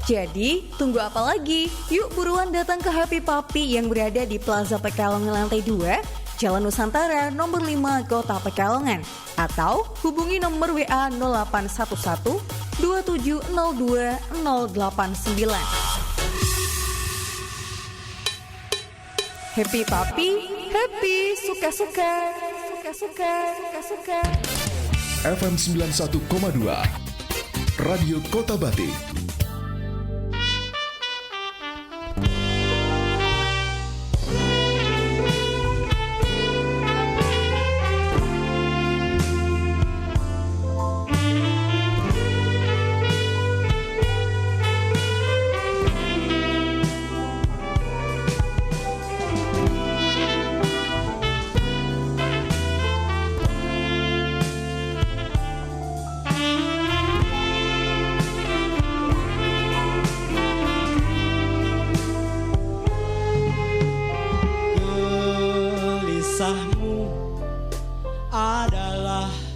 Jadi, tunggu apa lagi? Yuk buruan datang ke Happy Papi yang berada di Plaza Pekalongan lantai 2, Jalan Nusantara nomor 5 Kota Pekalongan. Atau hubungi nomor WA 0811 2702 089. Happy Papi, happy suka-suka. Suka-suka. FM 91,2 Radio Kota Batik.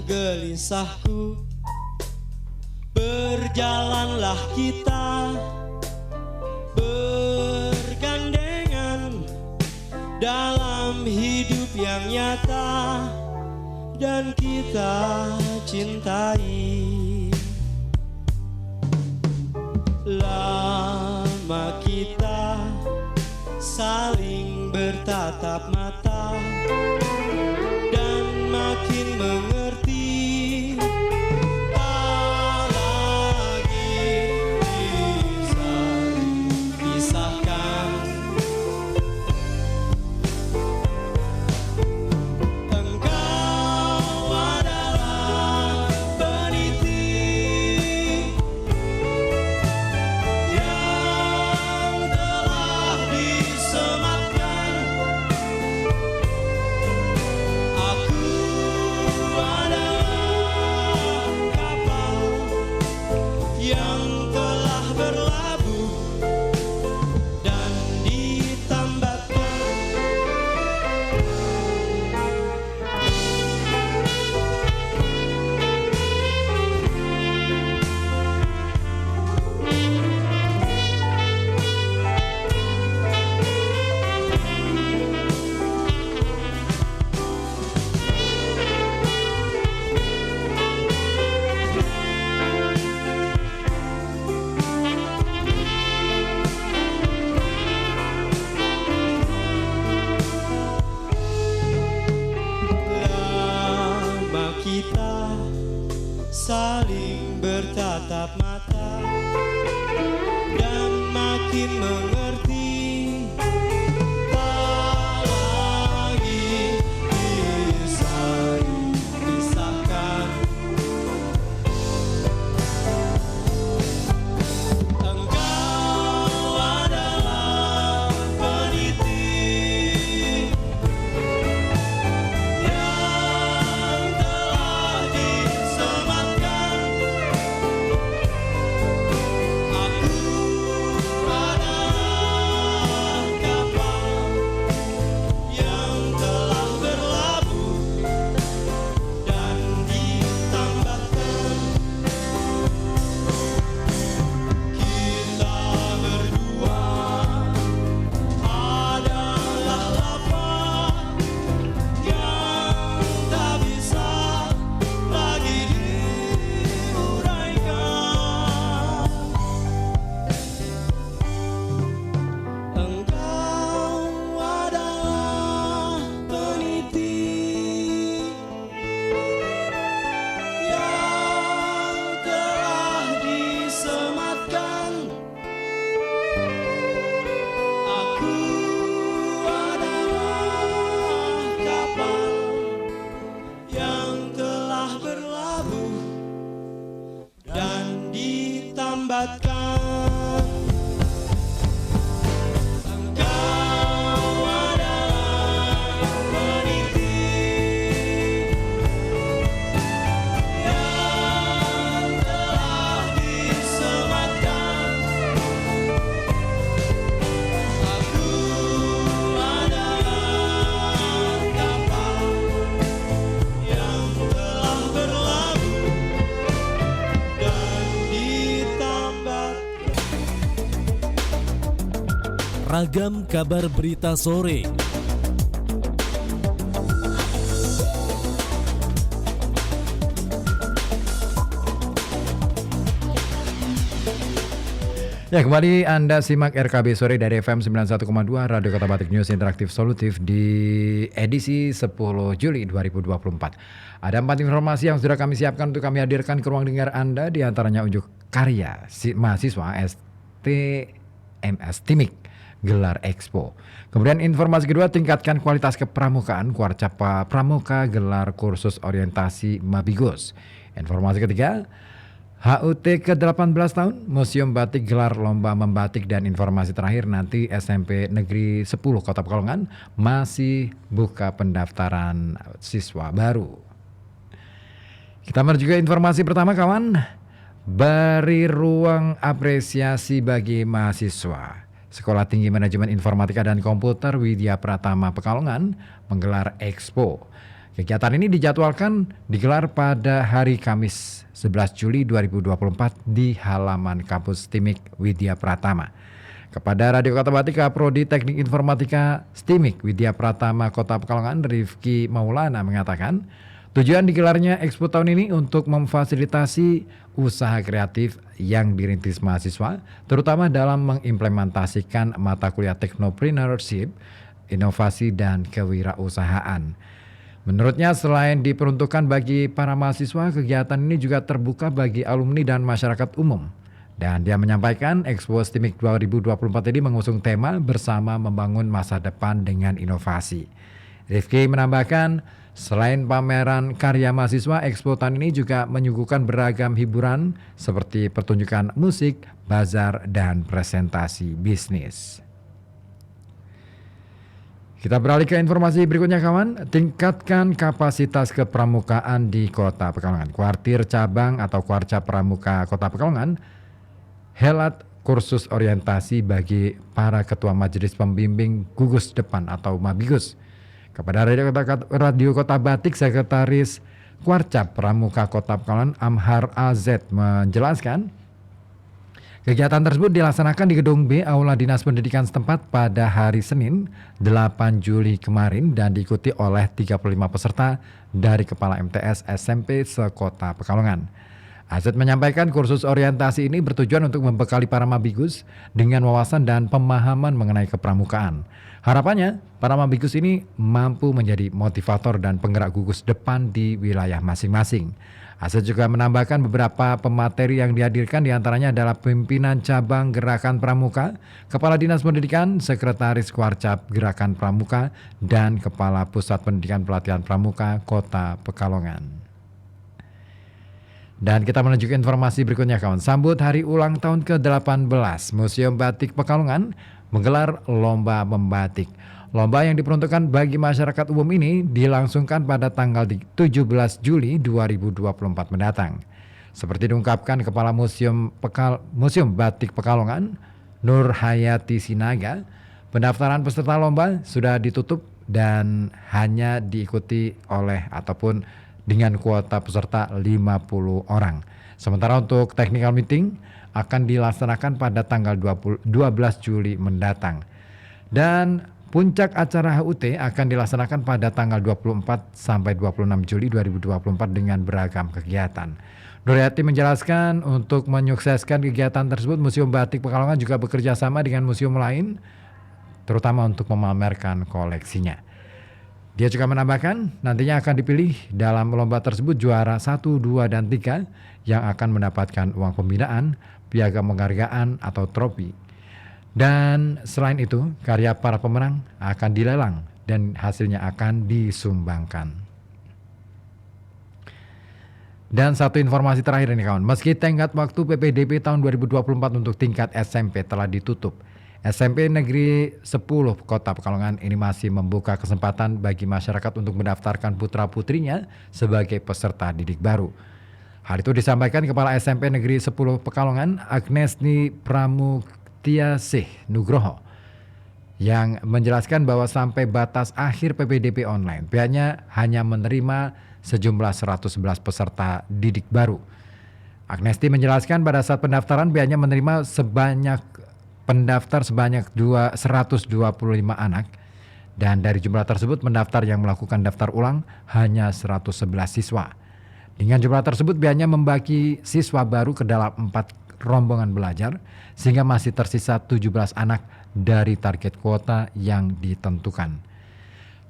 Gelisahku, berjalanlah kita bergandengan. yang nyata dan kita cintai. Lama kita saling bertatap mata dan makin mengerti. Tak lagi bisa dipisahkan. Engkau adalah peniti yang telah disematkan. Aku adalah kapal yang telah berlabuh dan ditambatkan. Lama kita saling bertatap mata dan makin mengerti. Tak lagi bisa dipisahkan. Engkau adalah peniti yang telah disematkan. Aku adalah kapal yang telah berlabuh dan ditambatkan. Kita berdua adalah lapar yang tak bisa lagi diuraikan. Engkau adalah peniti yang telah disematkan. Aku adalah kapal yang telah berlabuh dan ditambatkan. Engkau adalah peniti yang telah disematkan. Aku adalah kapal yang telah berlabuh dan ditambatkan. Ragam kabar berita sore. Ya, kembali Anda simak RKB Sore dari FM 91,2 Radio Kota Batik News Interaktif Solutif di edisi 10 Juli 2024. Ada 4 informasi yang sudah kami siapkan untuk kami hadirkan ke ruang dengar Anda, di antaranya unjuk karya mahasiswa STMS Timik gelar Expo. Kemudian informasi kedua, tingkatkan kualitas kepramukaan, Kuarcapa Pramuka gelar kursus orientasi Mabigos. Informasi ketiga, HUT ke-18 tahun, Museum Batik gelar lomba membatik. Dan informasi terakhir, nanti SMP Negeri 10 Kota Pekalongan masih buka pendaftaran siswa baru. Kita menuju ke informasi pertama, kawan. Beri ruang apresiasi bagi mahasiswa. Sekolah Tinggi Manajemen Informatika dan Komputer Widya Pratama Pekalongan menggelar Expo. Kegiatan ini dijadwalkan digelar pada hari Kamis 11 Juli 2024 di halaman kampus Timik Widya Pratama. Kepada Radio Kota Batik, Prodi Teknik Informatika STIMIK Widya Pratama Kota Pekalongan, Rifki Maulana mengatakan, tujuan digelarnya Expo tahun ini untuk memfasilitasi usaha kreatif yang dirintis mahasiswa, terutama dalam mengimplementasikan mata kuliah Technopreneurship, Inovasi dan Kewirausahaan. Menurutnya, selain diperuntukkan bagi para mahasiswa, kegiatan ini juga terbuka bagi alumni dan masyarakat umum. Dan dia menyampaikan Expo STIMIK 2024 ini mengusung tema bersama membangun masa depan dengan inovasi. Rifki menambahkan, selain pameran karya mahasiswa, Expo tahun ini juga menyuguhkan beragam hiburan seperti pertunjukan musik, bazar, dan presentasi bisnis. Kita beralih ke informasi berikutnya kawan. Tingkatkan kapasitas kepramukaan di Kota Pekalongan. Kuartir Cabang atau Kuarca Pramuka Kota Pekalongan helat kursus orientasi bagi para ketua majelis pembimbing gugus depan atau Mabigus. Kepada Radio Kota Batik, Sekretaris Kuarca Pramuka Kota Pekalongan Amhar AZ menjelaskan, kegiatan tersebut dilaksanakan di Gedung B Aula Dinas Pendidikan setempat pada hari Senin 8 Juli kemarin dan diikuti oleh 35 peserta dari Kepala MTS SMP se-Kota Pekalongan. Azet menyampaikan kursus orientasi ini bertujuan untuk membekali para mabigus dengan wawasan dan pemahaman mengenai kepramukaan. Harapannya, para mabigus ini mampu menjadi motivator dan penggerak gugus depan di wilayah masing-masing. Azet juga menambahkan beberapa pemateri yang dihadirkan diantaranya adalah pimpinan cabang Gerakan Pramuka, Kepala Dinas Pendidikan, Sekretaris Kuarcap Gerakan Pramuka, dan Kepala Pusat Pendidikan Pelatihan Pramuka Kota Pekalongan. Dan kita menuju ke informasi berikutnya kawan. Sambut hari ulang tahun ke-18, Museum Batik Pekalongan menggelar Lomba Membatik. Lomba yang diperuntukkan bagi masyarakat umum ini dilangsungkan pada tanggal 17 Juli 2024 mendatang. Seperti diungkapkan Kepala Museum Batik Pekalongan, Nur Hayati Sinaga, pendaftaran peserta lomba sudah ditutup dan hanya diikuti oleh ataupun dengan kuota peserta 50 orang. Sementara untuk technical meeting akan dilaksanakan pada tanggal 12 Juli mendatang. Dan puncak acara HUT akan dilaksanakan pada tanggal 24 sampai 26 Juli 2024 dengan beragam kegiatan. Nuriati menjelaskan untuk menyukseskan kegiatan tersebut, Museum Batik Pekalongan juga bekerja sama dengan museum lain, terutama untuk memamerkan koleksinya. Dia juga menambahkan nantinya akan dipilih dalam lomba tersebut juara 1, 2, dan 3 yang akan mendapatkan uang pembinaan, piagam penghargaan atau trofi. Dan selain itu, karya para pemenang akan dilelang dan hasilnya akan disumbangkan. Dan satu informasi terakhir ini kawan, meski tenggat waktu PPDB tahun 2024 untuk tingkat SMP telah ditutup, SMP Negeri 10 Kota Pekalongan ini masih membuka kesempatan bagi masyarakat untuk mendaftarkan putra-putrinya sebagai peserta didik baru. Hal itu disampaikan Kepala SMP Negeri 10 Pekalongan Agnesni Pramuktiasih Nugroho yang menjelaskan bahwa sampai batas akhir PPDB online pihaknya hanya menerima sejumlah 111 peserta didik baru. Agnesni menjelaskan pada saat pendaftaran pihaknya menerima pendaftar sebanyak 125 anak dan dari jumlah tersebut pendaftar yang melakukan daftar ulang hanya 111 siswa. Dengan jumlah tersebut pihaknya membagi siswa baru ke dalam 4 rombongan belajar sehingga masih tersisa 17 anak dari target kuota yang ditentukan.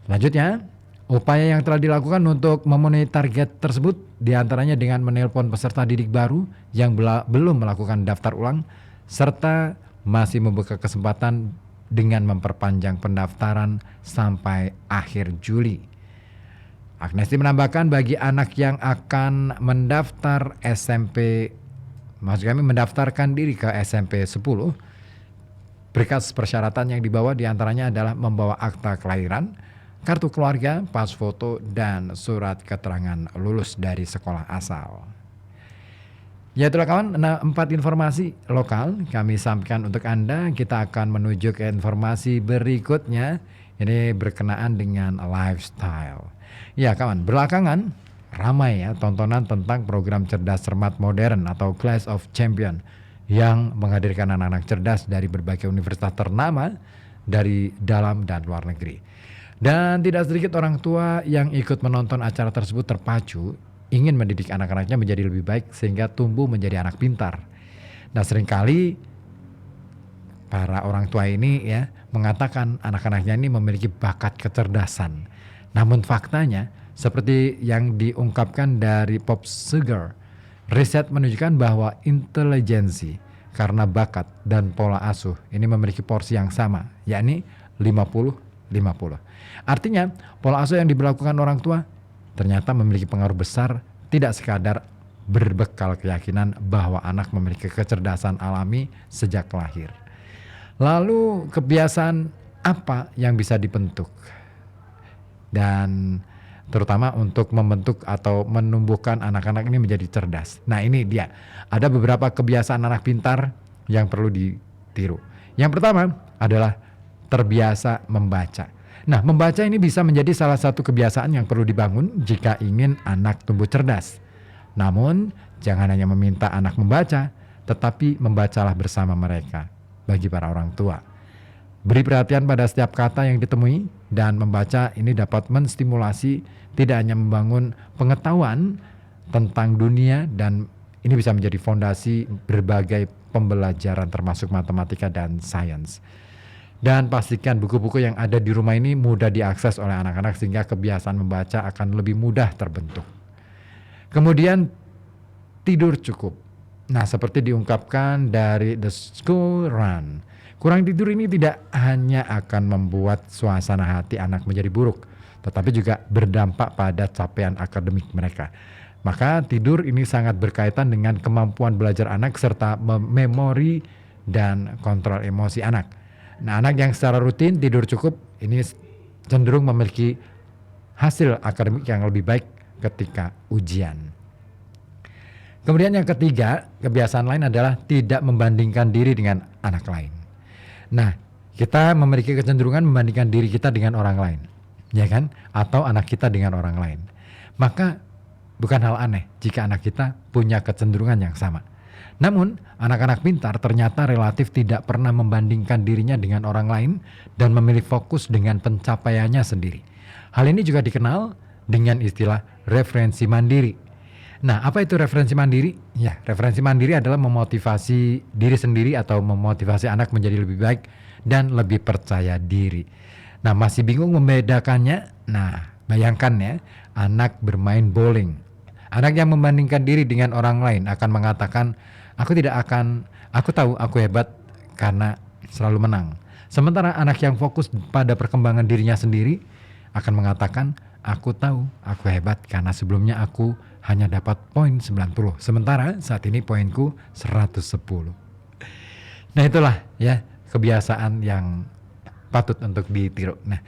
Selanjutnya, upaya yang telah dilakukan untuk memenuhi target tersebut diantaranya dengan menelpon peserta didik baru yang belum melakukan daftar ulang serta masih membuka kesempatan dengan memperpanjang pendaftaran sampai akhir Juli. Agnesni menambahkan bagi anak yang akan mendaftar mendaftarkan diri ke SMP 10, berkas persyaratan yang dibawa diantaranya adalah membawa akta kelahiran, kartu keluarga, pas foto, dan surat keterangan lulus dari sekolah asal. Ya itulah kawan, 4 informasi lokal kami sampaikan untuk Anda. Kita akan menuju ke informasi berikutnya. Ini berkenaan dengan lifestyle. Ya kawan, belakangan ramai ya tontonan tentang program cerdas cermat modern atau Clash of Champion yang menghadirkan anak-anak cerdas dari berbagai universitas ternama dari dalam dan luar negeri. Dan tidak sedikit orang tua yang ikut menonton acara tersebut terpacu ingin mendidik anak-anaknya menjadi lebih baik sehingga tumbuh menjadi anak pintar. Nah, seringkali para orang tua ini ya mengatakan anak-anaknya ini memiliki bakat kecerdasan. Namun faktanya seperti yang diungkapkan dari Pop Seeger, riset menunjukkan bahwa intelijensi karena bakat dan pola asuh ini memiliki porsi yang sama, yakni 50-50. Artinya pola asuh yang diberlakukan orang tua ternyata memiliki pengaruh besar, tidak sekadar berbekal keyakinan bahwa anak memiliki kecerdasan alami sejak lahir. Lalu kebiasaan apa yang bisa dibentuk? Dan terutama untuk membentuk atau menumbuhkan anak-anak ini menjadi cerdas. Nah, ini dia. Ada beberapa kebiasaan anak pintar yang perlu ditiru. Yang pertama adalah terbiasa membaca. Nah, membaca ini bisa menjadi salah satu kebiasaan yang perlu dibangun jika ingin anak tumbuh cerdas. Namun, jangan hanya meminta anak membaca, tetapi membacalah bersama mereka bagi para orang tua. Beri perhatian pada setiap kata yang ditemui dan membaca ini dapat menstimulasi tidak hanya membangun pengetahuan tentang dunia dan ini bisa menjadi fondasi berbagai pembelajaran termasuk matematika dan sains. Dan pastikan buku-buku yang ada di rumah ini mudah diakses oleh anak-anak sehingga kebiasaan membaca akan lebih mudah terbentuk. Kemudian tidur cukup. Nah, seperti diungkapkan dari The School Run, kurang tidur ini tidak hanya akan membuat suasana hati anak menjadi buruk, tetapi juga berdampak pada capaian akademik mereka. Maka tidur ini sangat berkaitan dengan kemampuan belajar anak serta memori dan kontrol emosi anak. Nah, anak yang secara rutin tidur cukup ini cenderung memiliki hasil akademik yang lebih baik ketika ujian. Kemudian yang ketiga, kebiasaan lain adalah tidak membandingkan diri dengan anak lain. Nah, kita memiliki kecenderungan membandingkan diri kita dengan orang lain, ya kan? Atau anak kita dengan orang lain. Maka bukan hal aneh jika anak kita punya kecenderungan yang sama. Namun, anak-anak pintar ternyata relatif tidak pernah membandingkan dirinya dengan orang lain dan memilih fokus dengan pencapaiannya sendiri. Hal ini juga dikenal dengan istilah referensi mandiri. Nah, apa itu referensi mandiri? Ya, referensi mandiri adalah memotivasi diri sendiri atau memotivasi anak menjadi lebih baik dan lebih percaya diri. Nah, masih bingung membedakannya? Nah, bayangkan ya, anak bermain bowling. Anak yang membandingkan diri dengan orang lain akan mengatakan, aku tahu aku hebat karena selalu menang. Sementara anak yang fokus pada perkembangan dirinya sendiri akan mengatakan, aku tahu aku hebat karena sebelumnya aku hanya dapat poin 90. Sementara saat ini poinku 110. Nah, itulah ya kebiasaan yang patut untuk ditiru. Nah,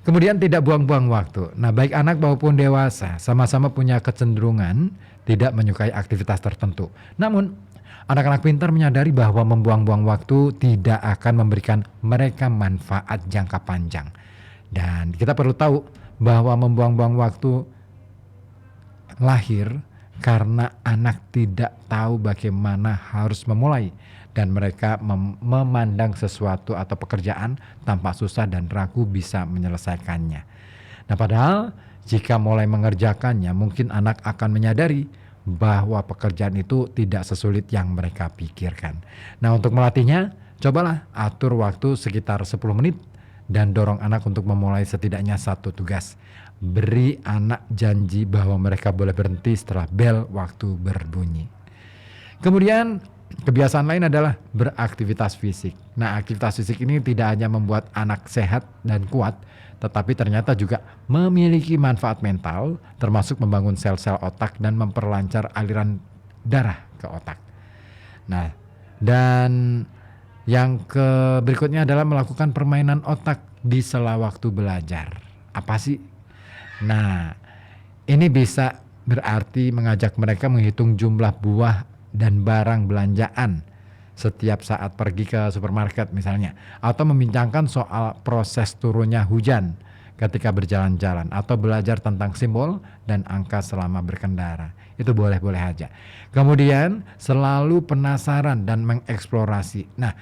kemudian tidak buang-buang waktu. Nah, baik anak maupun dewasa sama-sama punya kecenderungan tidak menyukai aktivitas tertentu. Namun, anak-anak pintar menyadari bahwa membuang-buang waktu tidak akan memberikan mereka manfaat jangka panjang. Dan kita perlu tahu bahwa membuang-buang waktu lahir karena anak tidak tahu bagaimana harus memulai dan mereka memandang sesuatu atau pekerjaan tanpa susah dan ragu bisa menyelesaikannya. Nah, padahal jika mulai mengerjakannya mungkin anak akan menyadari bahwa pekerjaan itu tidak sesulit yang mereka pikirkan. Nah, untuk melatihnya, cobalah atur waktu sekitar 10 menit dan dorong anak untuk memulai setidaknya satu tugas. Beri anak janji bahwa mereka boleh berhenti setelah bel waktu berbunyi. Kemudian kebiasaan lain adalah beraktivitas fisik. Nah, aktivitas fisik ini tidak hanya membuat anak sehat dan kuat, tetapi ternyata juga memiliki manfaat mental, termasuk membangun sel-sel otak dan memperlancar aliran darah ke otak. Nah, dan yang berikutnya adalah melakukan permainan otak di sela waktu belajar. Apa sih? Nah, ini bisa berarti mengajak mereka menghitung jumlah buah dan barang belanjaan setiap saat pergi ke supermarket misalnya, atau membincangkan soal proses turunnya hujan ketika berjalan-jalan atau belajar tentang simbol dan angka selama berkendara. Itu boleh-boleh aja. Kemudian selalu penasaran dan mengeksplorasi. Nah,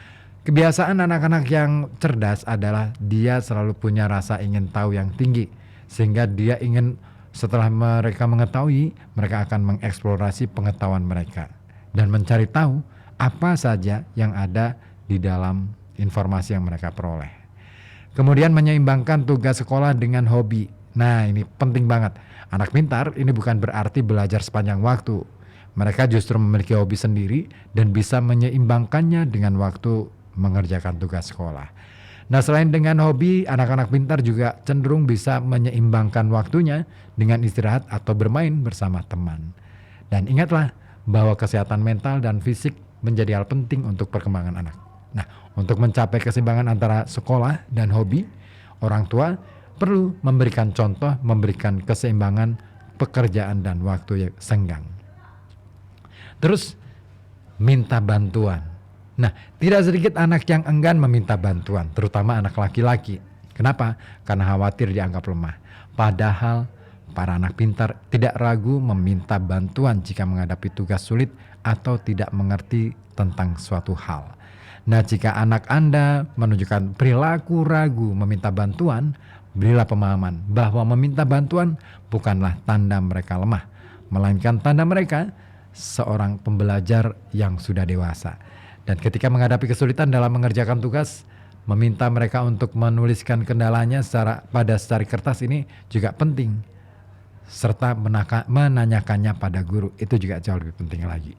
kebiasaan anak-anak yang cerdas adalah dia selalu punya rasa ingin tahu yang tinggi, sehingga dia ingin setelah mereka mengetahui, mereka akan mengeksplorasi pengetahuan mereka dan mencari tahu apa saja yang ada di dalam informasi yang mereka peroleh. Kemudian menyeimbangkan tugas sekolah dengan hobi. Nah, ini penting banget. Anak pintar ini bukan berarti belajar sepanjang waktu. Mereka justru memiliki hobi sendiri dan bisa menyeimbangkannya dengan waktu mengerjakan tugas sekolah. Nah, selain dengan hobi, anak-anak pintar juga cenderung bisa menyeimbangkan waktunya dengan istirahat atau bermain bersama teman. Dan ingatlah bahwa kesehatan mental dan fisik menjadi hal penting untuk perkembangan anak. Nah, untuk mencapai keseimbangan antara sekolah dan hobi, orang tua perlu memberikan contoh, memberikan keseimbangan pekerjaan dan waktu yang senggang. Terus, minta bantuan. Nah, tidak sedikit anak yang enggan meminta bantuan, terutama anak laki-laki. Kenapa? Karena khawatir dianggap lemah. Padahal, para anak pintar tidak ragu meminta bantuan jika menghadapi tugas sulit atau tidak mengerti tentang suatu hal. Nah, jika anak Anda menunjukkan perilaku ragu meminta bantuan, berilah pemahaman bahwa meminta bantuan bukanlah tanda mereka lemah, melainkan tanda mereka seorang pembelajar yang sudah dewasa. Dan ketika menghadapi kesulitan dalam mengerjakan tugas, meminta mereka untuk menuliskan kendalanya pada secari kertas ini juga penting. Serta menanyakannya pada guru, itu juga jauh lebih penting lagi.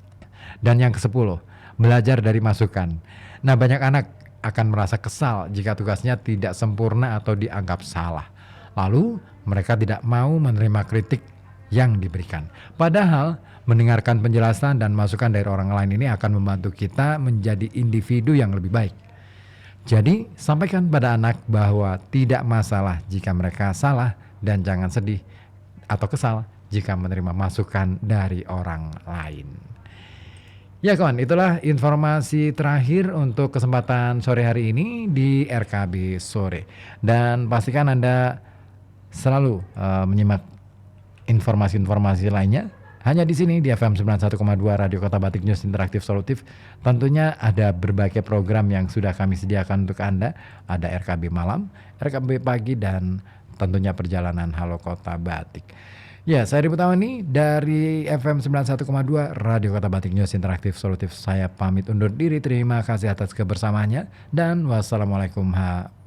Dan yang ke-10, belajar dari masukan. Nah, banyak anak akan merasa kesal jika tugasnya tidak sempurna atau dianggap salah. Lalu mereka tidak mau menerima kritik yang diberikan. Padahal mendengarkan penjelasan dan masukan dari orang lain ini akan membantu kita menjadi individu yang lebih baik. Jadi sampaikan pada anak bahwa tidak masalah jika mereka salah dan jangan sedih atau kesal jika menerima masukan dari orang lain. Ya kawan, itulah informasi terakhir untuk kesempatan sore hari ini di RKB Sore. Dan pastikan Anda selalu menyimak informasi-informasi lainnya hanya di sini di FM 91,2 Radio Kota Batik News Interaktif Solutif. Tentunya ada berbagai program yang sudah kami sediakan untuk Anda. Ada RKB Malam, RKB Pagi, dan tentunya perjalanan Halo Kota Batik. Ya, saya Ribut Awani dari FM 91,2 Radio Kota Batik News Interaktif Solutif. Saya pamit undur diri. Terima kasih atas kebersamaannya dan wassalamualaikum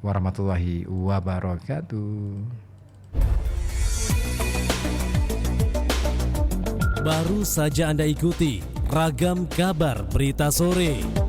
warahmatullahi wabarakatuh. Baru saja Anda ikuti Ragam Kabar Berita Sore.